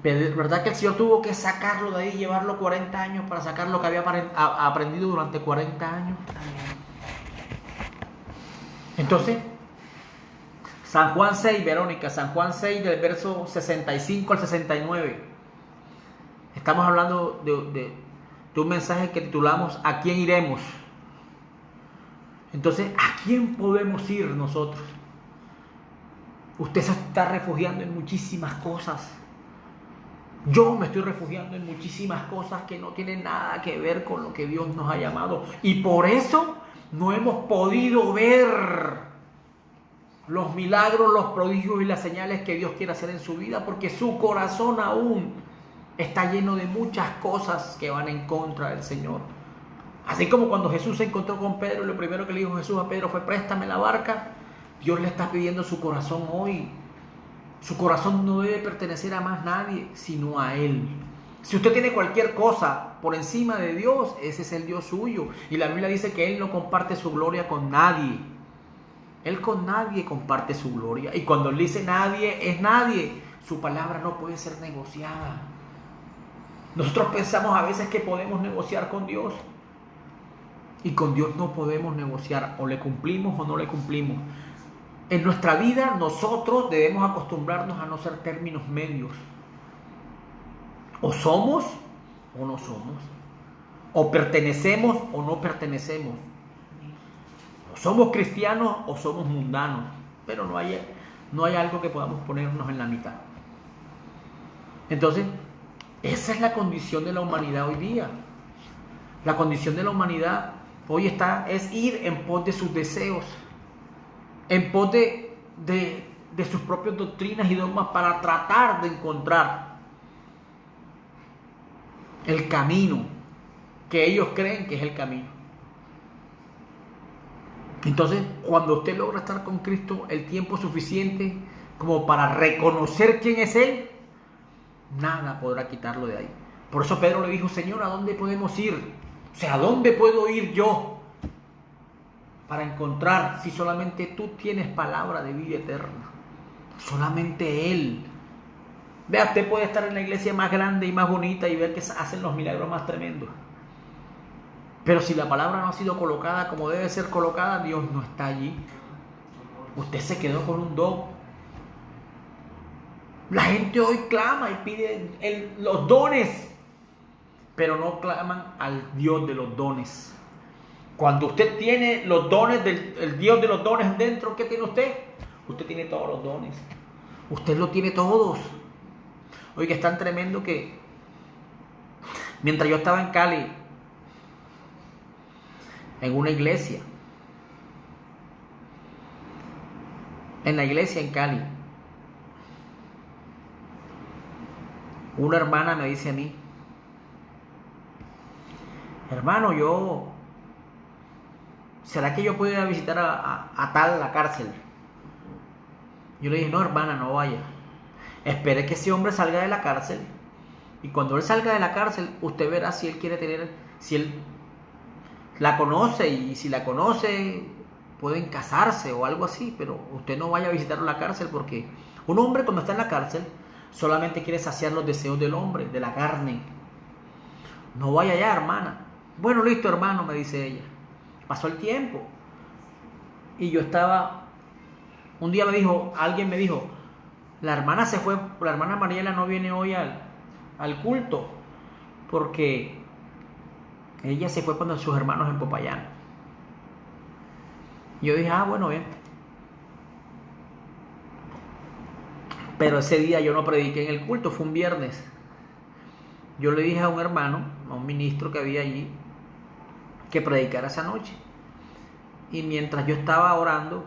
¿Verdad que el Señor tuvo que sacarlo de ahí, llevarlo 40 años para sacar lo que había aprendido durante 40 años? Entonces, San Juan 6, Verónica, San Juan 6 del verso 65 al 69. Estamos hablando de un mensaje que titulamos ¿A quién iremos? Entonces, ¿a quién podemos ir nosotros? Usted se está refugiando en muchísimas cosas. Yo me estoy refugiando en muchísimas cosas que no tienen nada que ver con lo que Dios nos ha llamado. Y por eso no hemos podido ver los milagros, los prodigios y las señales que Dios quiere hacer en su vida, porque su corazón aún está lleno de muchas cosas que van en contra del Señor. Así como cuando Jesús se encontró con Pedro y lo primero que le dijo Jesús a Pedro fue: préstame la barca. Dios le está pidiendo su corazón hoy. Su corazón no debe pertenecer a más nadie, sino a Él. Si usted tiene cualquier cosa por encima de Dios, ese es el Dios suyo. Y la Biblia dice que Él no comparte su gloria con nadie. Él con nadie comparte su gloria. Y cuando Él dice nadie, es nadie. Su palabra no puede ser negociada. Nosotros pensamos a veces que podemos negociar con Dios. Y con Dios no podemos negociar. O le cumplimos o no le cumplimos. En nuestra vida nosotros debemos acostumbrarnos a no ser términos medios. O somos o no somos. O pertenecemos o no pertenecemos. O somos cristianos o somos mundanos. Pero no hay algo que podamos ponernos en la mitad. Entonces, esa es la condición de la humanidad hoy día. La condición de la humanidad hoy es ir en pos de sus deseos, en pos de sus propias doctrinas y dogmas para tratar de encontrar el camino que ellos creen que es el camino. Entonces, cuando usted logra estar con Cristo el tiempo suficiente como para reconocer quién es Él, nada podrá quitarlo de ahí. Por eso Pedro le dijo: Señor, ¿a dónde podemos ir? O sea, ¿a dónde puedo ir yo para encontrar, si solamente tú tienes palabra de vida eterna? Solamente Él. Vea, usted puede estar en la iglesia más grande y más bonita y ver que hacen los milagros más tremendos. Pero si la palabra no ha sido colocada como debe ser colocada, Dios no está allí. Usted se quedó con un don. La gente hoy clama y pide los dones, pero no claman al Dios de los dones. Cuando usted tiene los dones el Dios de los dones dentro, ¿qué tiene usted? Usted tiene todos los dones. Usted lo tiene todos. Oiga, es tan tremendo que mientras yo estaba en Cali, en una iglesia, en la iglesia en Cali, una hermana me dice a mí: hermano, ¿será que yo puedo ir a visitar a tal la cárcel? Yo le dije: no, hermana, no vaya. Espere que ese hombre salga de la cárcel. Y cuando él salga de la cárcel, usted verá si él quiere si él la conoce, y si la conoce, pueden casarse o algo así. Pero usted no vaya a visitar la cárcel, porque un hombre cuando está en la cárcel solamente quiere saciar los deseos del hombre, de la carne. No vaya allá, hermana. Bueno, listo, hermano, me dice ella. Pasó el tiempo y yo estaba, un día alguien me dijo: la hermana se fue, la hermana Mariela no viene hoy al culto porque ella se fue con sus hermanos en Popayán. Y yo dije: bueno, bien. Pero ese día yo no prediqué en el culto, fue un viernes. Yo le dije a un hermano, a un ministro que había allí, que predicara esa noche. Y mientras yo estaba orando,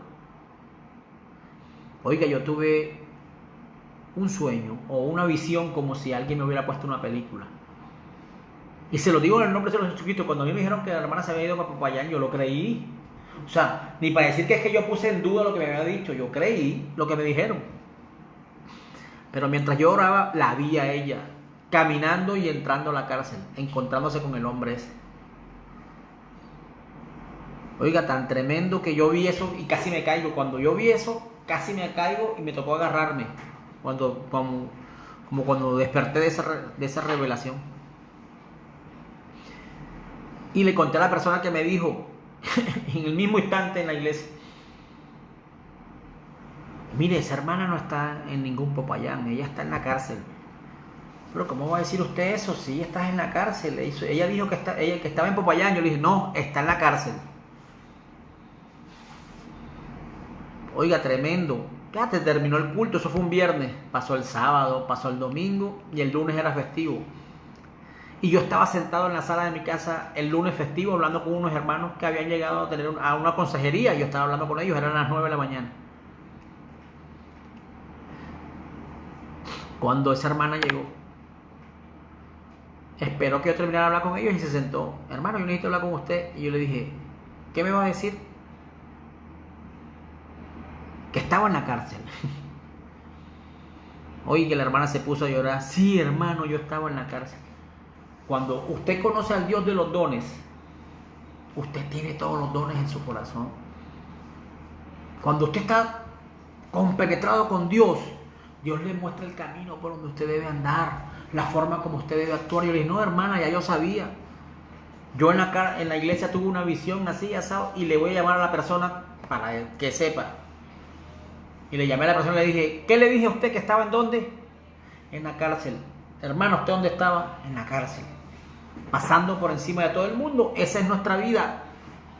oiga, yo tuve un sueño o una visión como si alguien me hubiera puesto una película. Y se lo digo en el nombre de Jesucristo. Cuando a mí me dijeron que la hermana se había ido para Popayán, yo lo creí. O sea, ni para decir que es que yo puse en duda lo que me había dicho, yo creí lo que me dijeron. Pero mientras yo oraba, la vi a ella caminando y entrando a la cárcel, encontrándose con el hombre ese. Oiga, tan tremendo que yo vi eso y casi me caigo. Cuando yo vi eso, casi me caigo y me tocó agarrarme. Como cuando desperté de esa revelación. Y le conté a la persona que me dijo, en el mismo instante en la iglesia: mire, esa hermana no está en ningún Popayán, ella está en la cárcel. Pero ¿cómo va a decir usted eso si ella está en la cárcel? Ella dijo que estaba en Popayán. Yo le dije, no, está en la cárcel. Oiga, tremendo. Ya te terminó el culto, eso fue un viernes. Pasó el sábado, pasó el domingo y el lunes era festivo. Y yo estaba sentado en la sala de mi casa el lunes festivo hablando con unos hermanos que habían llegado a tener a una consejería. Yo estaba hablando con ellos, eran las 9 de la mañana. Cuando esa hermana llegó, esperó que yo terminara de hablar con ellos y se sentó. Hermano, yo necesito hablar con usted. Y yo le dije, ¿qué me va a decir? Que estaba en la cárcel. Oye, que la hermana se puso a llorar. Sí, hermano, yo estaba en la cárcel. Cuando usted conoce al Dios de los dones, usted tiene todos los dones en su corazón. Cuando usted está compenetrado con Dios, Dios le muestra el camino por donde usted debe andar, la forma como usted debe actuar. Yo le dije, no, hermana, ya yo sabía. Yo en la iglesia tuve una visión así, asado, y le voy a llamar a la persona para que sepa. Y le llamé a la persona y le dije, ¿qué le dije a usted que estaba en dónde? En la cárcel. Hermano, ¿usted dónde estaba? En la cárcel. Pasando por encima de todo el mundo. Esa es nuestra vida.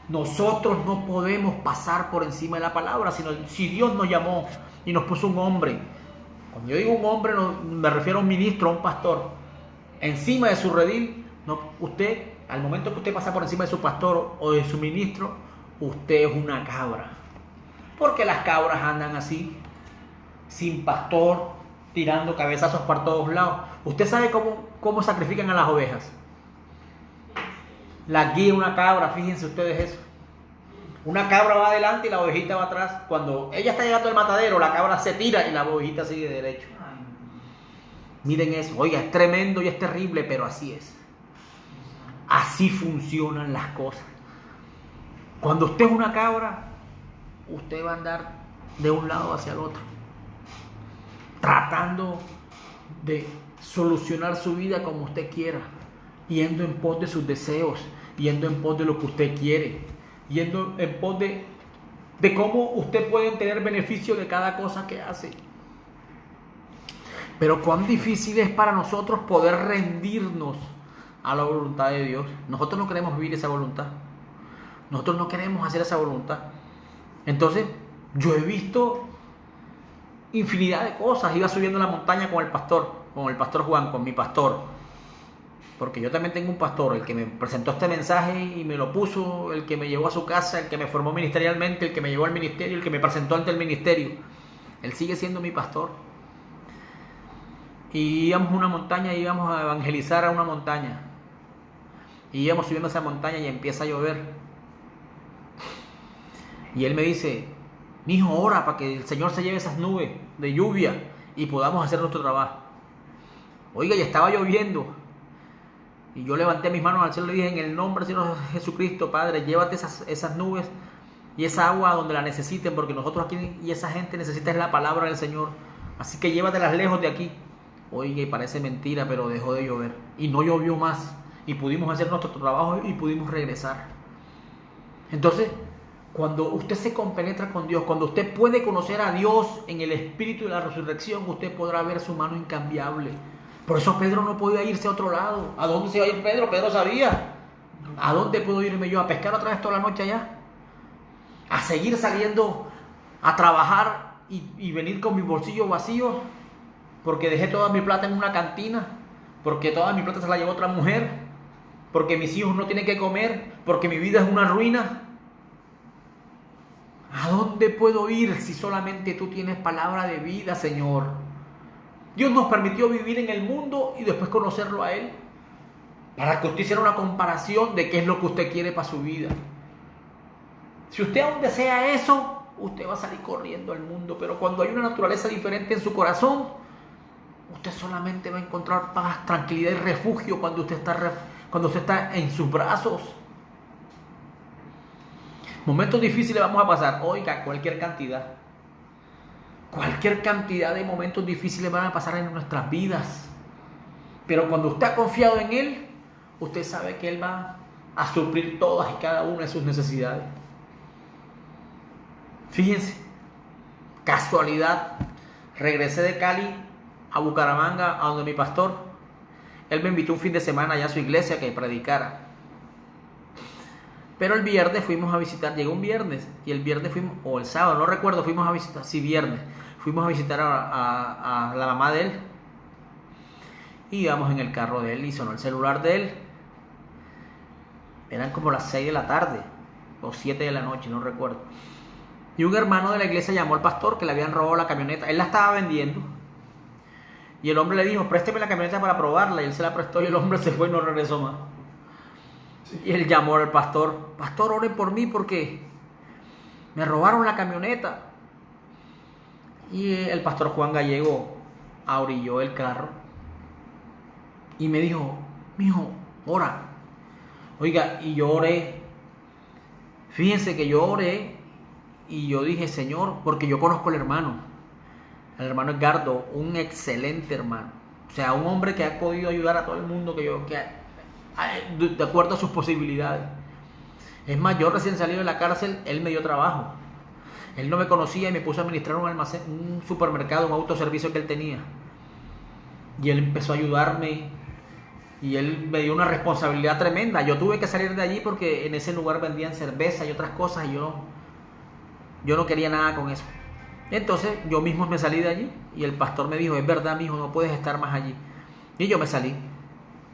Nosotros no podemos pasar por encima de la palabra, sino si Dios nos llamó y nos puso un hombre. Cuando yo digo un hombre, me refiero a un ministro, a un pastor. Encima de su redil, usted, al momento que usted pasa por encima de su pastor o de su ministro, usted es una cabra. Porque las cabras andan así, sin pastor, tirando cabezazos por todos lados. ¿Usted sabe cómo sacrifican a las ovejas? La guía una cabra, fíjense ustedes eso. Una cabra va adelante y la ovejita va atrás. Cuando ella está llegando al matadero, la cabra se tira y la ovejita sigue derecho. Miren eso. Oiga, es tremendo y es terrible, pero así es. Así funcionan las cosas. Cuando usted es una cabra, usted va a andar de un lado hacia el otro, tratando de solucionar su vida como usted quiera, yendo en pos de sus deseos, yendo en pos de lo que usted quiere, yendo en pos de cómo usted puede tener beneficio de cada cosa que hace. Pero cuán difícil es para nosotros poder rendirnos a la voluntad de Dios. Nosotros no queremos vivir esa voluntad. Nosotros no queremos hacer esa voluntad. Entonces, yo he visto infinidad de cosas. Iba subiendo la montaña con el pastor Juan, con mi pastor. Porque yo también tengo un pastor, el que me presentó este mensaje y me lo puso, el que me llevó a su casa, el que me formó ministerialmente, el que me llevó al ministerio, el que me presentó ante el ministerio. Él sigue siendo mi pastor. Y íbamos a una montaña, íbamos a evangelizar a una montaña. Y íbamos subiendo a esa montaña y empieza a llover. Y él me dice, mijo, ora para que el Señor se lleve esas nubes de lluvia y podamos hacer nuestro trabajo. Oiga, ya estaba lloviendo. Y yo levanté mis manos al cielo y le dije, en el nombre del Señor Jesucristo, Padre, llévate esas nubes y esa agua donde la necesiten, porque nosotros aquí y esa gente necesita la palabra del Señor. Así que llévatelas lejos de aquí. Oiga, y parece mentira, pero dejó de llover. Y no llovió más. Y pudimos hacer nuestro trabajo y pudimos regresar. Entonces, cuando usted se compenetra con Dios, cuando usted puede conocer a Dios en el espíritu de la resurrección, usted podrá ver su mano incambiable. Por eso Pedro no podía irse a otro lado. ¿A dónde se iba a ir Pedro? Pedro sabía. ¿A dónde puedo irme yo? ¿A pescar otra vez toda la noche allá? ¿A seguir saliendo a trabajar y venir con mi bolsillo vacío? Porque dejé toda mi plata en una cantina. Porque toda mi plata se la llevó otra mujer. Porque mis hijos no tienen que comer. Porque mi vida es una ruina. ¿A dónde puedo ir si solamente tú tienes palabra de vida, Señor? Dios nos permitió vivir en el mundo y después conocerlo a Él, para que usted hiciera una comparación de qué es lo que usted quiere para su vida. Si usted aún desea eso, usted va a salir corriendo al mundo, pero cuando hay una naturaleza diferente en su corazón, usted solamente va a encontrar paz, tranquilidad y refugio cuando usted está en sus brazos. Momentos difíciles vamos a pasar, oiga, cualquier cantidad de momentos difíciles van a pasar en nuestras vidas. Pero cuando usted ha confiado en Él, usted sabe que Él va a suplir todas y cada una de sus necesidades. Fíjense, casualidad, regresé de Cali a Bucaramanga, a donde mi pastor, él me invitó un fin de semana allá a su iglesia que predicara. Pero el viernes fuimos a visitar, llegó un viernes, y el viernes fuimos, o el sábado, no recuerdo, fuimos a visitar, sí, viernes, fuimos a visitar a la mamá de él. Y íbamos en el carro de él y sonó el celular de él. Eran como las 6 de la tarde, o 7 de la noche, no recuerdo. Y un hermano de la iglesia llamó al pastor que le habían robado la camioneta. Él la estaba vendiendo. Y el hombre le dijo, présteme la camioneta para probarla. Y él se la prestó y el hombre se fue y no regresó más. Y él llamó al pastor, pastor, oren por mí porque me robaron la camioneta. Y el pastor Juan Gallego abrilló el carro y me dijo, mijo, ora. Oiga, y yo oré. Fíjense que yo oré y yo dije, Señor, porque yo conozco al hermano Edgardo, un excelente hermano. O sea, un hombre que ha podido ayudar a todo el mundo de acuerdo a sus posibilidades. Es más, yo recién salido de la cárcel, él me dio trabajo. Él no me conocía y me puso a administrar un almacén, un supermercado, un autoservicio que él tenía. Y él empezó a ayudarme y él me dio una responsabilidad tremenda. Yo tuve que salir de allí porque en ese lugar vendían cerveza y otras cosas y yo no quería nada con eso. Entonces yo mismo me salí de allí y el pastor me dijo, es verdad, mijo, no puedes estar más allí. Y yo me salí.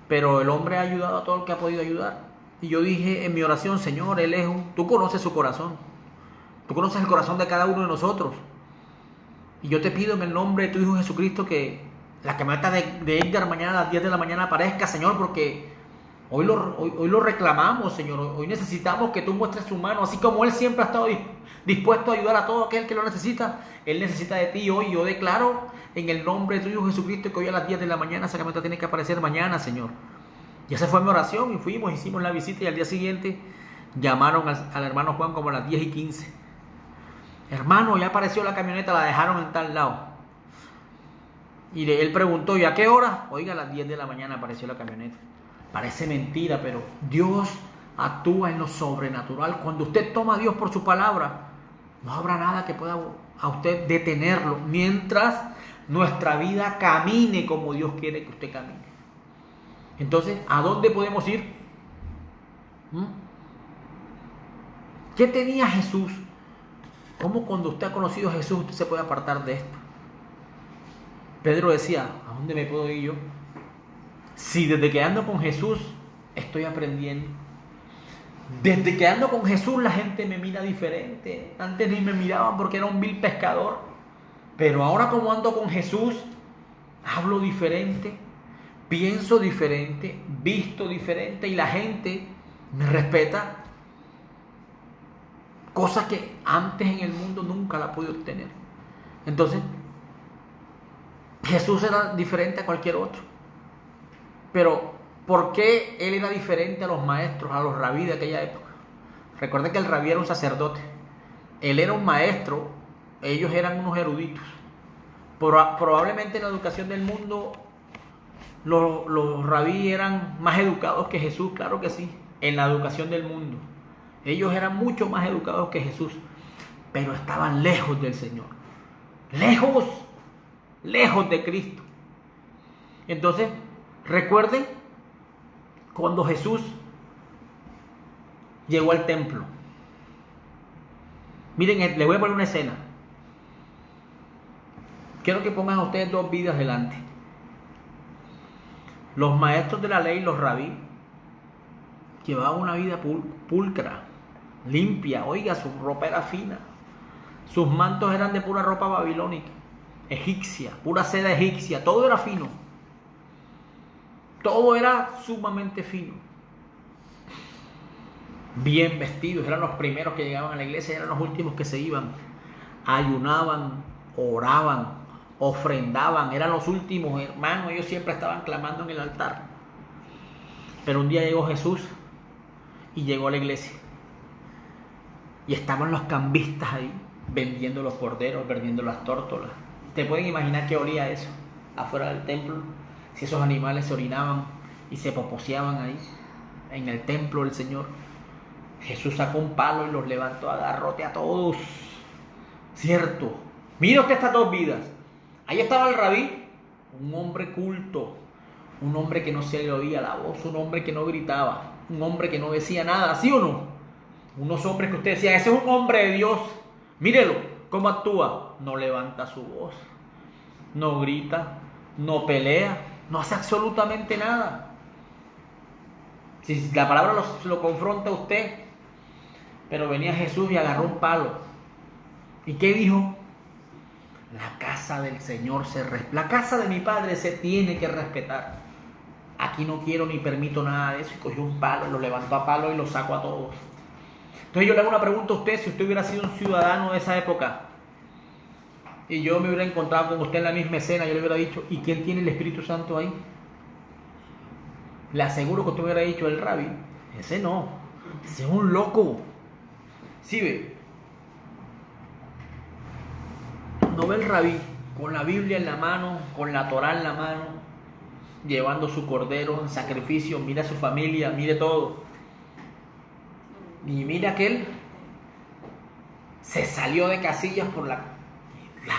Pero el hombre ha ayudado a todo el que ha podido ayudar. Y yo dije en mi oración, Señor, tú conoces su corazón. Tú conoces el corazón de cada uno de nosotros. Y yo te pido en el nombre de tu Hijo Jesucristo que la camioneta de Edgar mañana a las 10 de la mañana aparezca, Señor, porque hoy lo reclamamos, Señor. Hoy necesitamos que tú muestres tu mano, así como Él siempre ha estado dispuesto a ayudar a todo aquel que lo necesita. Él necesita de ti hoy. Yo declaro en el nombre de tu Hijo Jesucristo que hoy a las 10 de la mañana esa camioneta tiene que aparecer mañana, Señor. Y esa fue mi oración y fuimos, hicimos la visita y al día siguiente llamaron al hermano Juan como a las 10:15. Hermano, ya apareció la camioneta, la dejaron en tal lado. Y él preguntó, ¿y a qué hora? Oiga, a las 10 de la mañana apareció la camioneta. Parece mentira, pero Dios actúa en lo sobrenatural. Cuando usted toma a Dios por su palabra, no habrá nada que pueda a usted detenerlo, mientras nuestra vida camine como Dios quiere que usted camine. Entonces, ¿a dónde podemos ir? ¿Qué tenía Jesús? ¿Cómo cuando usted ha conocido a Jesús usted se puede apartar de esto? Pedro decía, ¿a dónde me puedo ir yo? Si desde que ando con Jesús estoy aprendiendo. Desde que ando con Jesús la gente me mira diferente. Antes ni me miraban porque era un vil pescador. Pero ahora como ando con Jesús, hablo diferente, pienso diferente, visto diferente y la gente me respeta. Cosas que antes en el mundo nunca la pude obtener. Entonces, Jesús era diferente a cualquier otro. Pero, ¿por qué Él era diferente a los maestros, a los rabí de aquella época? Recuerden que el rabí era un sacerdote. Él era un maestro, ellos eran unos eruditos. Probablemente en la educación del mundo, los rabí eran más educados que Jesús, claro que sí, en la educación del mundo. Ellos eran mucho más educados que Jesús, pero estaban lejos del Señor. Lejos de Cristo. Entonces, recuerden cuando Jesús llegó al templo. Miren, les voy a poner una escena. Quiero que pongan a ustedes dos vidas delante. Los maestros de la ley, los rabí, llevaban una vida pulcra, limpia. Oiga, su ropa era fina, Sus mantos eran de pura ropa babilónica, egipcia, pura seda egipcia, todo era fino. Todo era sumamente fino. Bien vestidos, eran los primeros que llegaban a la iglesia, eran los últimos que se iban. Ayunaban, oraban, ofrendaban, eran los últimos, hermanos, ellos siempre estaban clamando en el altar. Pero un día llegó Jesús y llegó a la iglesia. Y estaban los cambistas ahí, vendiendo los corderos, vendiendo las tórtolas. ¿Te pueden imaginar qué olía eso afuera del templo? Si esos animales se orinaban y se poposeaban ahí, en el templo del Señor. Jesús sacó un palo y los levantó a garrote a todos. Cierto. Mira usted estas dos vidas. Ahí estaba el rabí, un hombre culto, un hombre que no se le oía la voz, un hombre que no gritaba, un hombre que no decía nada, ¿sí o no? Unos hombres que usted decía, ese es un hombre de Dios. Mírelo, cómo actúa. No levanta su voz, no grita, no pelea, no hace absolutamente nada. Si la palabra lo confronta a usted, pero venía Jesús y agarró un palo. ¿Y qué dijo? La casa del Señor la casa de mi Padre se tiene que respetar. Aquí no quiero ni permito nada de eso. Y cogió un palo, lo levantó a palo y lo sacó a todos. Entonces yo le hago una pregunta a usted, si usted hubiera sido un ciudadano de esa época y yo me hubiera encontrado con usted en la misma escena, yo le hubiera dicho, ¿y quién tiene el Espíritu Santo ahí? Le aseguro que usted hubiera dicho, el rabí. Ese no, ese es un loco. ¿Sí ve? No ve el rabí con la Biblia en la mano, con la Torá en la mano, llevando su cordero en sacrificio, mira a su familia, mire todo. Y mira que él se salió de casillas por la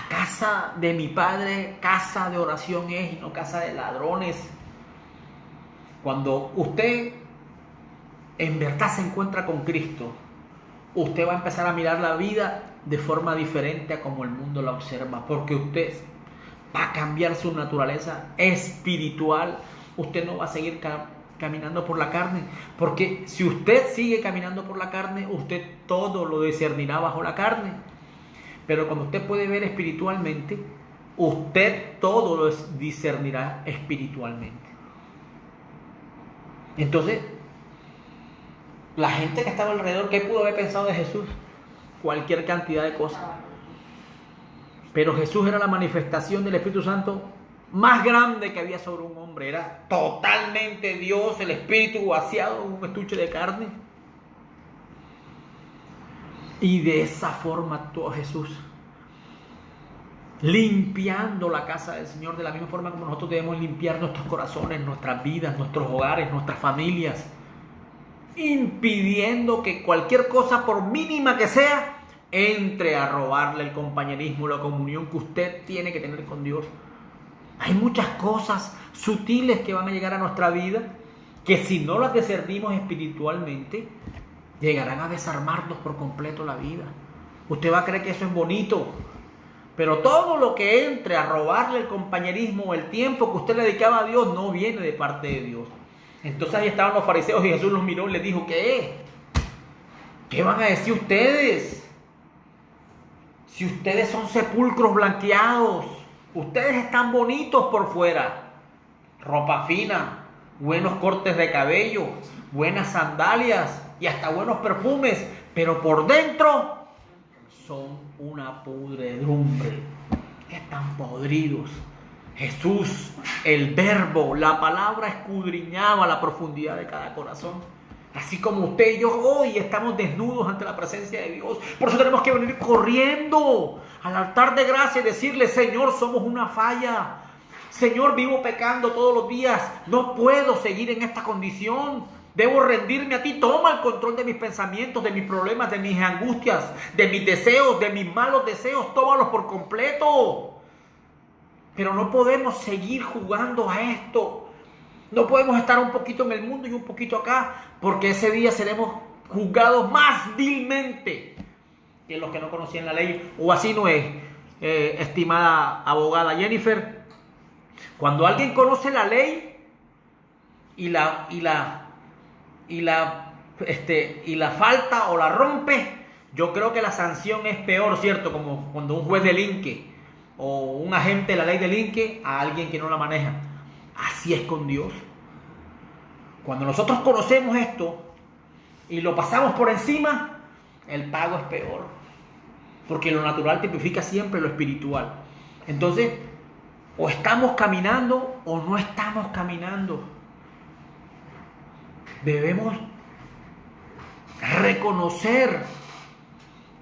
casa de mi Padre, casa de oración es y no casa de ladrones. Cuando usted en verdad se encuentra con Cristo, usted va a empezar a mirar la vida de forma diferente a como el mundo la observa, porque usted va a cambiar su naturaleza espiritual. Usted no va a seguir caminando por la carne, porque si usted sigue caminando por la carne, usted todo lo discernirá bajo la carne. Pero cuando usted puede ver espiritualmente, usted todo lo discernirá espiritualmente. Entonces, la gente que estaba alrededor, ¿qué pudo haber pensado de Jesús? Cualquier cantidad de cosas. Pero Jesús era la manifestación del Espíritu Santo más grande que había sobre un hombre. Era totalmente Dios, el Espíritu vaciado en un estuche de carne. Y de esa forma actuó Jesús, limpiando la casa del Señor de la misma forma como nosotros debemos limpiar nuestros corazones, nuestras vidas, nuestros hogares, nuestras familias, impidiendo que cualquier cosa, por mínima que sea, entre a robarle el compañerismo, la comunión que usted tiene que tener con Dios. Hay muchas cosas sutiles que van a llegar a nuestra vida que si no las discernimos espiritualmente, llegarán a desarmarnos por completo la vida. Usted va a creer que eso es bonito, pero todo lo que entre a robarle el compañerismo, el tiempo que usted le dedicaba a Dios, no viene de parte de Dios. Entonces ahí estaban los fariseos y Jesús los miró y les dijo, ¿qué? ¿Qué van a decir ustedes? Si ustedes son sepulcros blanqueados, ustedes están bonitos por fuera, ropa fina, buenos cortes de cabello, buenas sandalias y hasta buenos perfumes, pero por dentro son una pudredumbre, están podridos. Jesús, el verbo, la palabra escudriñaba la profundidad de cada corazón. Así como usted y yo hoy estamos desnudos ante la presencia de Dios. Por eso tenemos que venir corriendo al altar de gracia y decirle, Señor, somos una falla. Señor, vivo pecando todos los días. No puedo seguir en esta condición. Debo rendirme a ti. Toma el control de mis pensamientos, de mis problemas, de mis angustias, de mis deseos, de mis malos deseos. Tómalos por completo. Pero no podemos seguir jugando a esto. No podemos estar un poquito en el mundo y un poquito acá, porque ese día seremos juzgados más vilmente que los que no conocían la ley. O así no es, estimada abogada Jennifer. Cuando alguien conoce la ley y la falta o la rompe, Yo creo que la sanción es peor, ¿cierto? Como cuando un juez delinque o un agente de la ley delinque a alguien que no la maneja. Así es con Dios. Cuando nosotros conocemos esto y lo pasamos por encima, el pago es peor. Porque lo natural tipifica siempre lo espiritual. Entonces, o estamos caminando o no estamos caminando. Debemos reconocer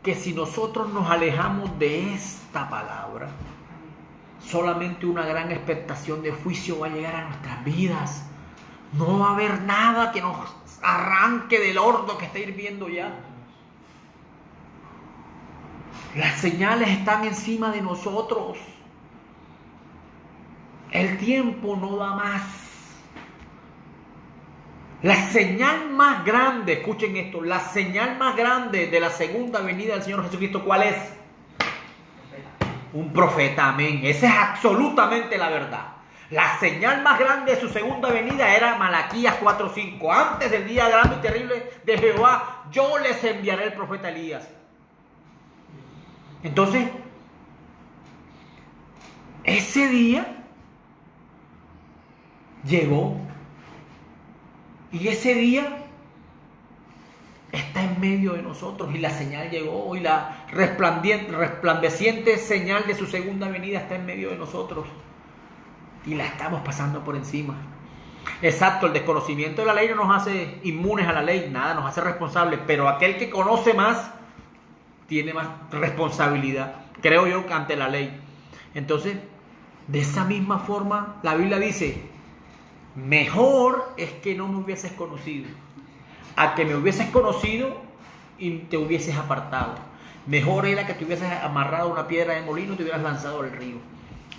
que si nosotros nos alejamos de esta palabra, solamente una gran expectación de juicio va a llegar a nuestras vidas. No va a haber nada que nos arranque del horno que está hirviendo ya. Las señales están encima de nosotros. El tiempo no da más. La señal más grande, escuchen esto, la señal más grande de la segunda venida del Señor Jesucristo, ¿cuál es? Un profeta, amén. Esa es absolutamente la verdad. La señal más grande de su segunda venida era Malaquías 4:5. Antes del día grande y terrible de Jehová, yo les enviaré el profeta Elías. Entonces, ese día llegó. Y ese día está en medio de nosotros y la señal llegó y la resplandeciente señal de su segunda venida está en medio de nosotros y la estamos pasando por encima. Exacto, el desconocimiento de la ley no nos hace inmunes a la ley, nada, nos hace responsables, pero aquel que conoce más tiene más responsabilidad, creo yo, ante la ley. Entonces, de esa misma forma, la Biblia dice: mejor es que no me hubieses conocido, a que me hubieses conocido y te hubieses apartado. Mejor era que te hubieses amarrado una piedra de molino y te hubieras lanzado al río.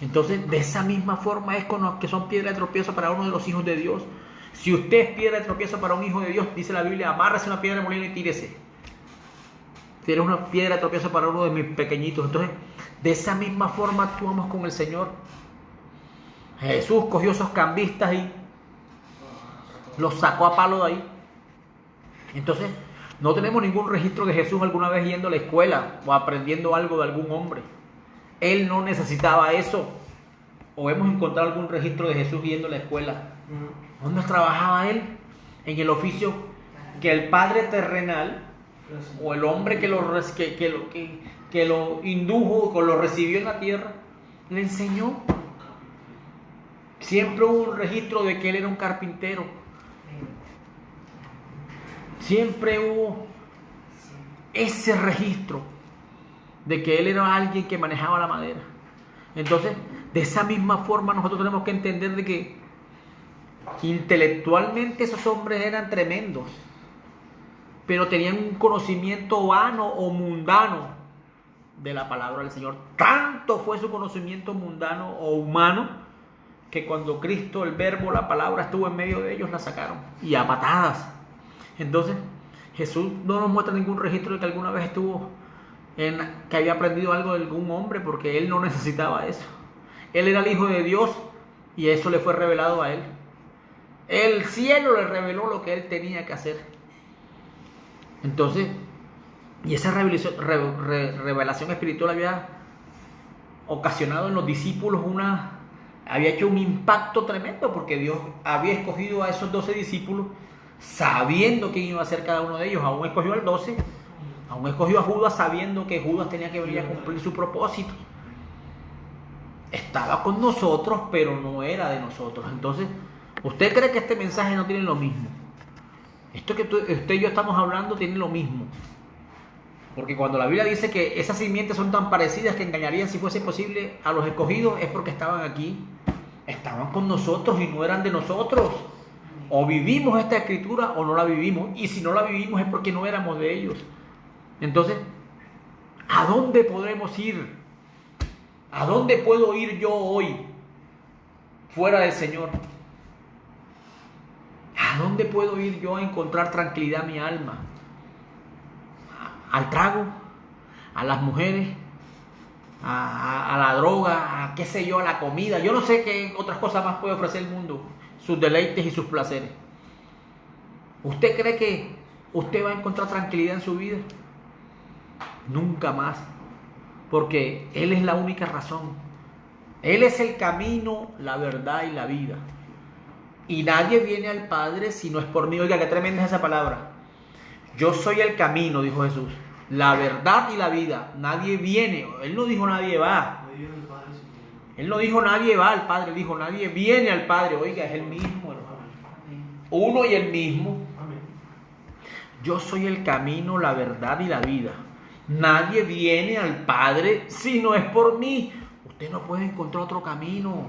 Entonces, de esa misma forma es con los que son piedra de tropiezo para uno de los hijos de Dios. Si usted es piedra de tropiezo para un hijo de Dios, dice la Biblia, amárrese una piedra de molino y tírese. Si eres una piedra de tropiezo para uno de mis pequeñitos. Entonces, de esa misma forma actuamos con el Señor. Jesús cogió esos cambistas y los sacó a palo de ahí. Entonces, no tenemos ningún registro de Jesús alguna vez yendo a la escuela o aprendiendo algo de algún hombre. Él no necesitaba eso. O hemos encontrado algún registro de Jesús yendo a la escuela. ¿Dónde trabajaba él? En el oficio que el Padre terrenal o el hombre que lo indujo, que lo recibió en la tierra, le enseñó. Siempre hubo un registro de que él era un carpintero. Siempre hubo ese registro de que él era alguien que manejaba la madera. Entonces, de esa misma forma nosotros tenemos que entender de que intelectualmente esos hombres eran tremendos, pero tenían un conocimiento vano o mundano de la palabra del Señor. Tanto fue su conocimiento mundano o humano que cuando Cristo, el verbo, la palabra estuvo en medio de ellos, la sacaron y a patadas. Entonces, Jesús no nos muestra ningún registro de que alguna vez que había aprendido algo de algún hombre, porque él no necesitaba eso. Él era el Hijo de Dios y eso le fue revelado a él. El cielo le reveló lo que él tenía que hacer. Entonces, y esa revelación espiritual había ocasionado en los discípulos había hecho un impacto tremendo, porque Dios había escogido a esos 12 discípulos sabiendo quién iba a ser cada uno de ellos. Aún escogió al 12, aún escogió a Judas sabiendo que Judas tenía que venir a cumplir su propósito. Estaba con nosotros, pero no era de nosotros. Entonces, ¿usted cree que este mensaje no tiene lo mismo? Esto que usted y yo estamos hablando tiene lo mismo. Porque cuando la Biblia dice que esas simientes son tan parecidas que engañarían, si fuese posible, a los escogidos, es porque estaban aquí, estaban con nosotros y no eran de nosotros. O vivimos esta escritura o no la vivimos, y si no la vivimos es porque no éramos de ellos. Entonces, ¿a dónde podemos ir? ¿A dónde puedo ir yo hoy fuera del Señor? ¿A dónde puedo ir yo a encontrar tranquilidad a mi alma? ¿Al trago? ¿A las mujeres? ¿A la droga? ¿A qué sé yo? ¿A la comida? Yo no sé qué otras cosas más puede ofrecer el mundo, sus deleites y sus placeres. ¿Usted cree que usted va a encontrar tranquilidad en su vida? nunca más, porque Él es la única razón. Él es el camino, la verdad y la vida. Y nadie viene al Padre si no es por mí. Oiga, qué tremenda es esa palabra. Yo soy el camino, dijo Jesús, la verdad y la vida. Nadie viene. Él no dijo nadie va. Él no dijo nadie va al Padre. Dijo nadie viene al Padre. Oiga, es el mismo, hermano. Uno y el mismo. Yo soy el camino, la verdad y la vida. Nadie viene al Padre si no es por mí. Usted no puede encontrar otro camino.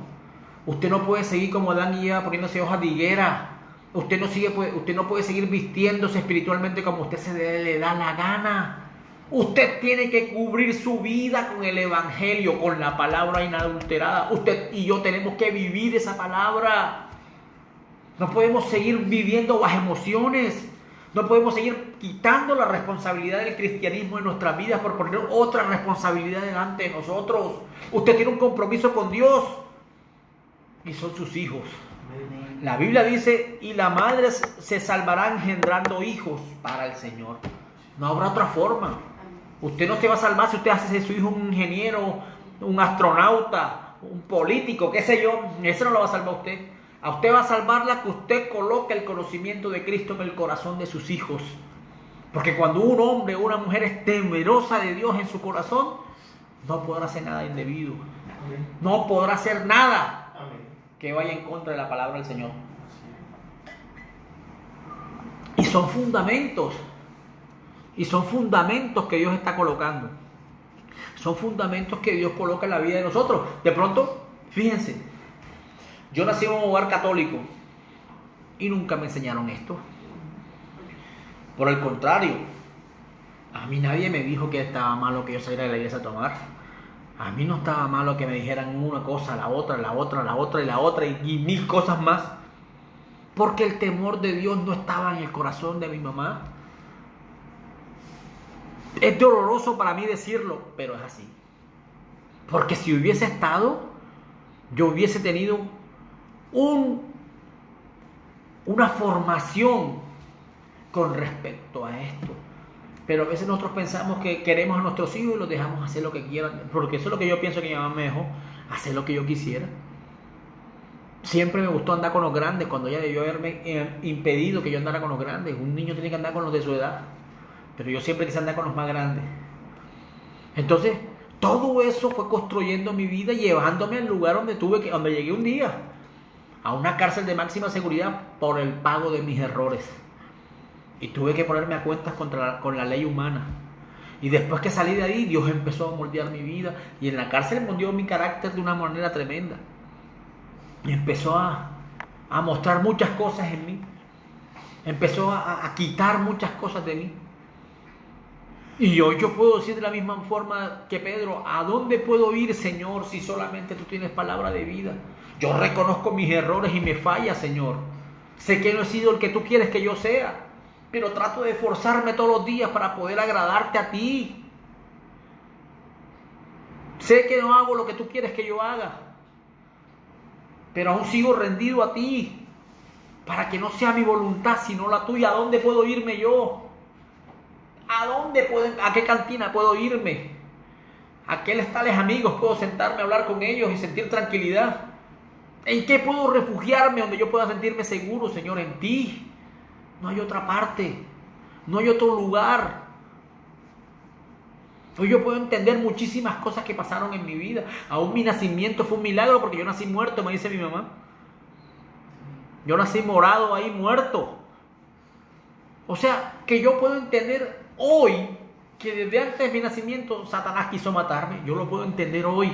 Usted no puede seguir como Adán y Eva poniéndose hojas de higuera. Usted no puede seguir vistiéndose espiritualmente como usted le da la gana. Usted tiene que cubrir su vida con el Evangelio, con la palabra inadulterada. Usted y yo tenemos que vivir esa palabra. No podemos seguir viviendo bajo emociones. No podemos seguir quitando la responsabilidad del cristianismo en nuestras vidas por poner otra responsabilidad delante de nosotros. Usted tiene un compromiso con Dios y son sus hijos. La Biblia dice, y la madre se salvará engendrando hijos para el Señor. No habrá otra forma. Usted no se va a salvar si usted hace de su hijo un ingeniero, un astronauta, un político, qué sé yo. Eso no lo va a salvar a usted. A usted va a salvarla que usted coloque el conocimiento de Cristo en el corazón de sus hijos. Porque cuando un hombre o una mujer es temerosa de Dios en su corazón, no podrá hacer nada indebido. No podrá hacer nada que vaya en contra de la palabra del Señor. Y son fundamentos. Y son fundamentos que Dios está colocando. Son fundamentos que Dios coloca en la vida de nosotros. De pronto, fíjense, yo nací en un hogar católico y nunca me enseñaron esto. Por el contrario, a mí nadie me dijo que estaba malo que yo saliera de la iglesia a tomar. A mí no estaba malo que me dijeran una cosa, la otra y mil cosas más. Porque el temor de Dios no estaba en el corazón de mi mamá. Es doloroso para mí decirlo, pero es así. Porque si hubiese estado, yo hubiese tenido una formación con respecto a esto. Pero a veces nosotros pensamos que queremos a nuestros hijos y los dejamos hacer lo que quieran. Porque eso es lo que yo pienso que mi mamá me dejó, hacer lo que yo quisiera. Siempre me gustó andar con los grandes, cuando ella debió haberme impedido que yo andara con los grandes. Un niño tiene que andar con los de su edad. Pero yo siempre quise andar con los más grandes. Entonces, todo eso fue construyendo mi vida, llevándome al lugar donde llegué un día. A una cárcel de máxima seguridad por el pago de mis errores. Y tuve que ponerme a cuentas con la ley humana. Y después que salí de ahí, Dios empezó a moldear mi vida. Y en la cárcel moldeó mi carácter de una manera tremenda. Y empezó a mostrar muchas cosas en mí. Empezó a quitar muchas cosas de mí. Y hoy yo puedo decir de la misma forma que Pedro, ¿a dónde puedo ir, Señor, si solamente tú tienes palabra de vida? Yo reconozco mis errores y me falla, Señor. Sé que no he sido el que tú quieres que yo sea. Pero trato de esforzarme todos los días para poder agradarte a ti. Sé que no hago lo que tú quieres que yo haga, pero aún sigo rendido a ti, para que no sea mi voluntad sino la tuya. ¿A dónde puedo irme yo? ¿A qué cantina puedo irme? ¿A qué tales amigos puedo sentarme a hablar con ellos y sentir tranquilidad? ¿En qué puedo refugiarme donde yo pueda sentirme seguro, Señor? En ti. No hay otra parte, no hay otro lugar. Hoy yo puedo entender muchísimas cosas que pasaron en mi vida. Aún mi nacimiento fue un milagro porque yo nací muerto, me dice mi mamá. Yo nací morado ahí, muerto. O sea, que yo puedo entender hoy que desde antes de mi nacimiento Satanás quiso matarme. Yo lo puedo entender hoy.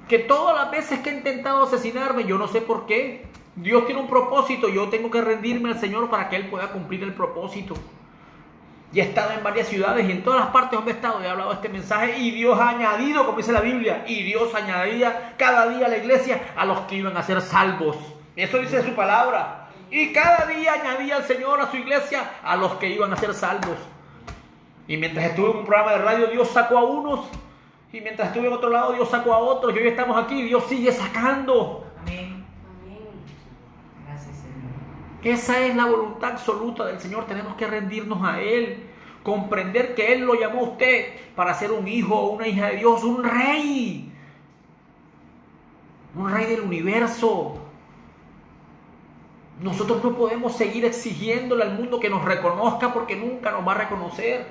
Que todas las veces que he intentado asesinarme, yo no sé por qué. Dios tiene un propósito, yo tengo que rendirme al Señor para que Él pueda cumplir el propósito. Y he estado en varias ciudades y en todas las partes donde he estado he hablado este mensaje y Dios ha añadido, como dice la Biblia, y Dios añadía cada día a la iglesia a los que iban a ser salvos. Eso dice su palabra. Y cada día añadía el Señor a su iglesia a los que iban a ser salvos. Y mientras estuve en un programa de radio, Dios sacó a unos. Y mientras estuve en otro lado, Dios sacó a otros. Y hoy estamos aquí y Dios sigue sacando. Amén. Gracias, Señor. Esa es la voluntad absoluta del Señor. Tenemos que rendirnos a Él. comprender que Él lo llamó a usted para ser un hijo o una hija de Dios, un rey del universo. Nosotros no podemos seguir exigiéndole al mundo que nos reconozca porque nunca nos va a reconocer.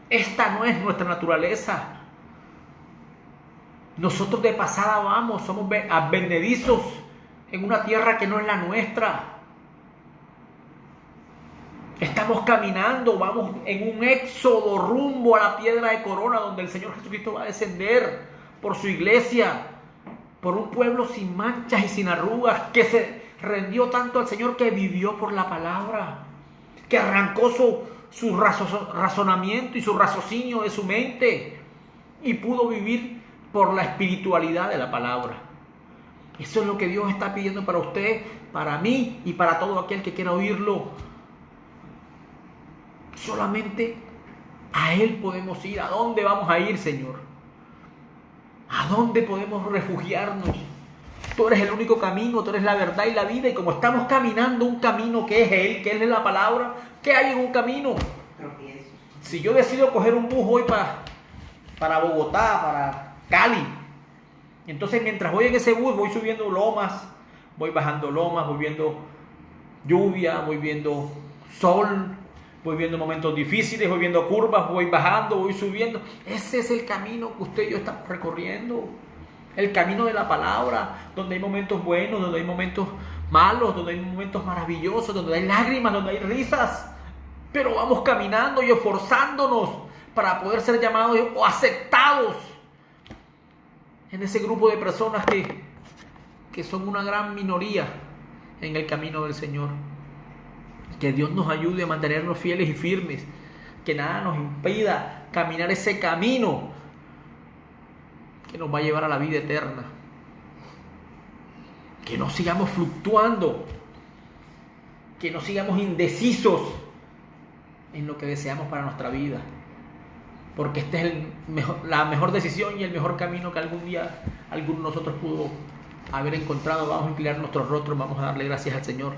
Esta no es nuestra naturaleza. Nosotros de pasada vamos, somos advenedizos en una tierra que no es la nuestra. Estamos caminando, vamos en un éxodo rumbo a la piedra de corona donde el Señor Jesucristo va a descender por su iglesia, por un pueblo sin manchas y sin arrugas, que se rendió tanto al Señor que vivió por la palabra, que arrancó su razonamiento y su raciocinio de su mente y pudo vivir por la espiritualidad de la palabra. Eso es lo que Dios está pidiendo para usted, para mí y para todo aquel que quiera oírlo. Solamente a Él podemos ir. ¿A dónde vamos a ir, Señor? ¿A dónde podemos refugiarnos? Tú eres el único camino, tú eres la verdad y la vida. Y como estamos caminando un camino que es Él, que Él es la palabra, ¿qué hay en un camino? Si yo decido coger un bus hoy para Bogotá, para Cali, entonces mientras voy en ese bus voy subiendo lomas, voy bajando lomas, voy viendo lluvia, voy viendo sol, voy viendo momentos difíciles, voy viendo curvas, voy bajando, voy subiendo. Ese es el camino que usted y yo estamos recorriendo. El camino de la palabra, donde hay momentos buenos, donde hay momentos malos, donde hay momentos maravillosos, donde hay lágrimas, donde hay risas. Pero vamos caminando y esforzándonos para poder ser llamados o aceptados en ese grupo de personas que son una gran minoría en el camino del Señor. Que Dios nos ayude a mantenernos fieles y firmes, que nada nos impida caminar ese camino que nos va a llevar a la vida eterna. Que no sigamos fluctuando, que no sigamos indecisos en lo que deseamos para nuestra vida, porque esta es la mejor decisión y el mejor camino que algún día alguno de nosotros pudo haber encontrado. Vamos a inclinar nuestros rostros, vamos a darle gracias al Señor.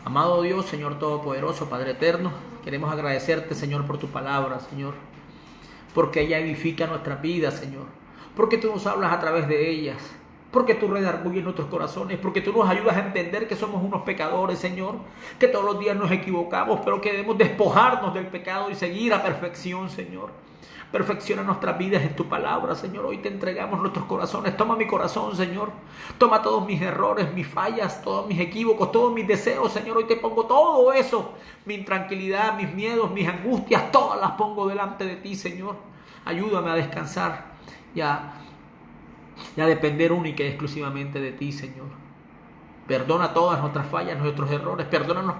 Amado Dios, Señor Todopoderoso, Padre Eterno, queremos agradecerte, Señor, por tu palabra, Señor, porque ella edifica nuestras vidas, Señor, porque tú nos hablas a través de ellas, porque tú redarguyes nuestros corazones, porque tú nos ayudas a entender que somos unos pecadores, Señor, que todos los días nos equivocamos, pero que debemos despojarnos del pecado y seguir a perfección, Señor. Perfecciona nuestras vidas en tu palabra, Señor. Hoy te entregamos nuestros corazones. Toma mi corazón, Señor. Toma todos mis errores, mis fallas, todos mis equívocos, todos mis deseos, Señor. Hoy te pongo todo eso. Mi intranquilidad, mis miedos, mis angustias, todas las pongo delante de ti, Señor. Ayúdame a descansar y a depender única y exclusivamente de ti, Señor. Perdona todas nuestras fallas, nuestros errores. Perdónanos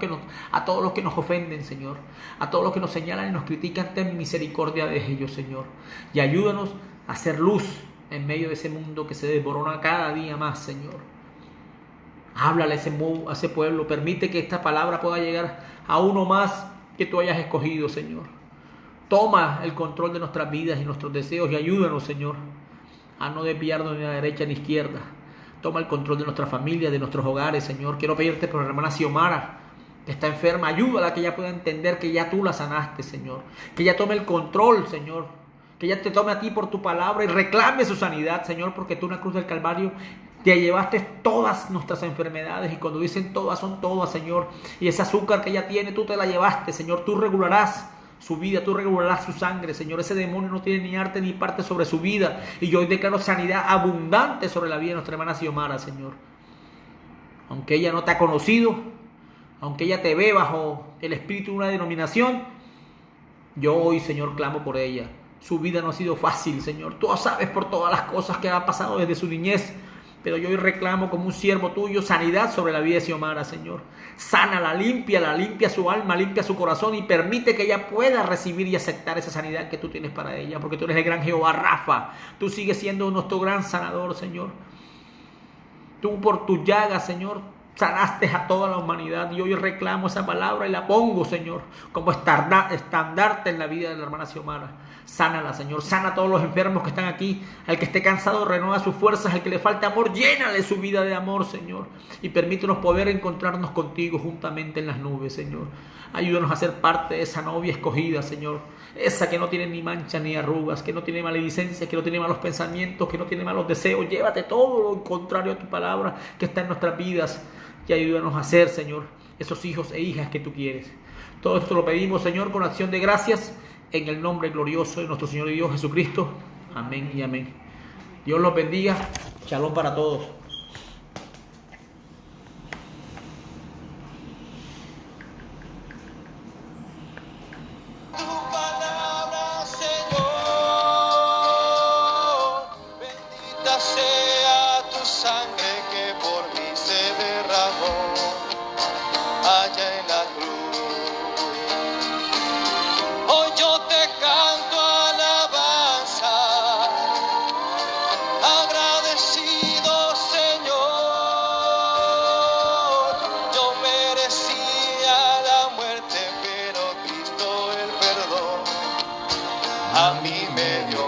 a todos los que nos ofenden, Señor. A todos los que nos señalan y nos critican. Ten misericordia de ellos, Señor. Y ayúdanos a hacer luz en medio de ese mundo que se desborona cada día más, Señor. Háblale a ese pueblo. Permite que esta palabra pueda llegar a uno más que tú hayas escogido, Señor. Toma el control de nuestras vidas y nuestros deseos y ayúdanos, Señor, a no desviarnos ni a la derecha ni a la izquierda. Toma el control de nuestra familia, de nuestros hogares, Señor. Quiero pedirte por la hermana Xiomara, que está enferma. Ayúdala a que ella pueda entender que ya tú la sanaste, Señor. Que ella tome el control, Señor. Que ella te tome a ti por tu palabra y reclame su sanidad, Señor, porque tú en la cruz del Calvario te llevaste todas nuestras enfermedades. Y cuando dicen todas, son todas, Señor. Y ese azúcar que ella tiene, tú te la llevaste, Señor. Tú regularás su vida, tú regularás su sangre, Señor. Ese demonio no tiene ni arte ni parte sobre su vida. Y yo hoy declaro sanidad abundante sobre la vida de nuestra hermana Xiomara, Señor. Aunque ella no te ha conocido, aunque ella te ve bajo el espíritu de una denominación, yo hoy, Señor, clamo por ella. Su vida no ha sido fácil, Señor. Tú sabes por todas las cosas que ha pasado desde su niñez. Pero yo hoy reclamo como un siervo tuyo sanidad sobre la vida de Xiomara, Señor. Sánala, limpia su alma, limpia su corazón y permite que ella pueda recibir y aceptar esa sanidad que tú tienes para ella. Porque tú eres el gran Jehová Rafa. Tú sigues siendo nuestro gran sanador, Señor. Tú por tus llagas, Señor, Sanaste a toda la humanidad y hoy reclamo esa palabra y la pongo, Señor, como estandarte en la vida de la hermana Xiomara. Sánala, Señor, sana a todos los enfermos que están aquí. Al que esté cansado, renueva sus fuerzas. Al que le falte amor, llénale su vida de amor, Señor. Y permítenos poder encontrarnos contigo juntamente en las nubes, Señor. Ayúdanos a ser parte de esa novia escogida, Señor. Esa que no tiene ni mancha ni arrugas, que no tiene maledicencia, que no tiene malos pensamientos, que no tiene malos deseos. Llévate todo lo contrario a tu palabra que está en nuestras vidas. Y ayúdanos a ser, Señor, esos hijos e hijas que tú quieres. Todo esto lo pedimos, Señor, con acción de gracias, en el nombre glorioso de nuestro Señor y Dios Jesucristo. Amén y amén. Dios los bendiga. Shalom para todos. Tu palabra, Señor, bendita sea tu sangre que por mí se derramó allá en la cruz. Hoy yo te canto alabanza, agradecido, Señor. Yo merecía la muerte, pero Cristo el perdón a mí me dio.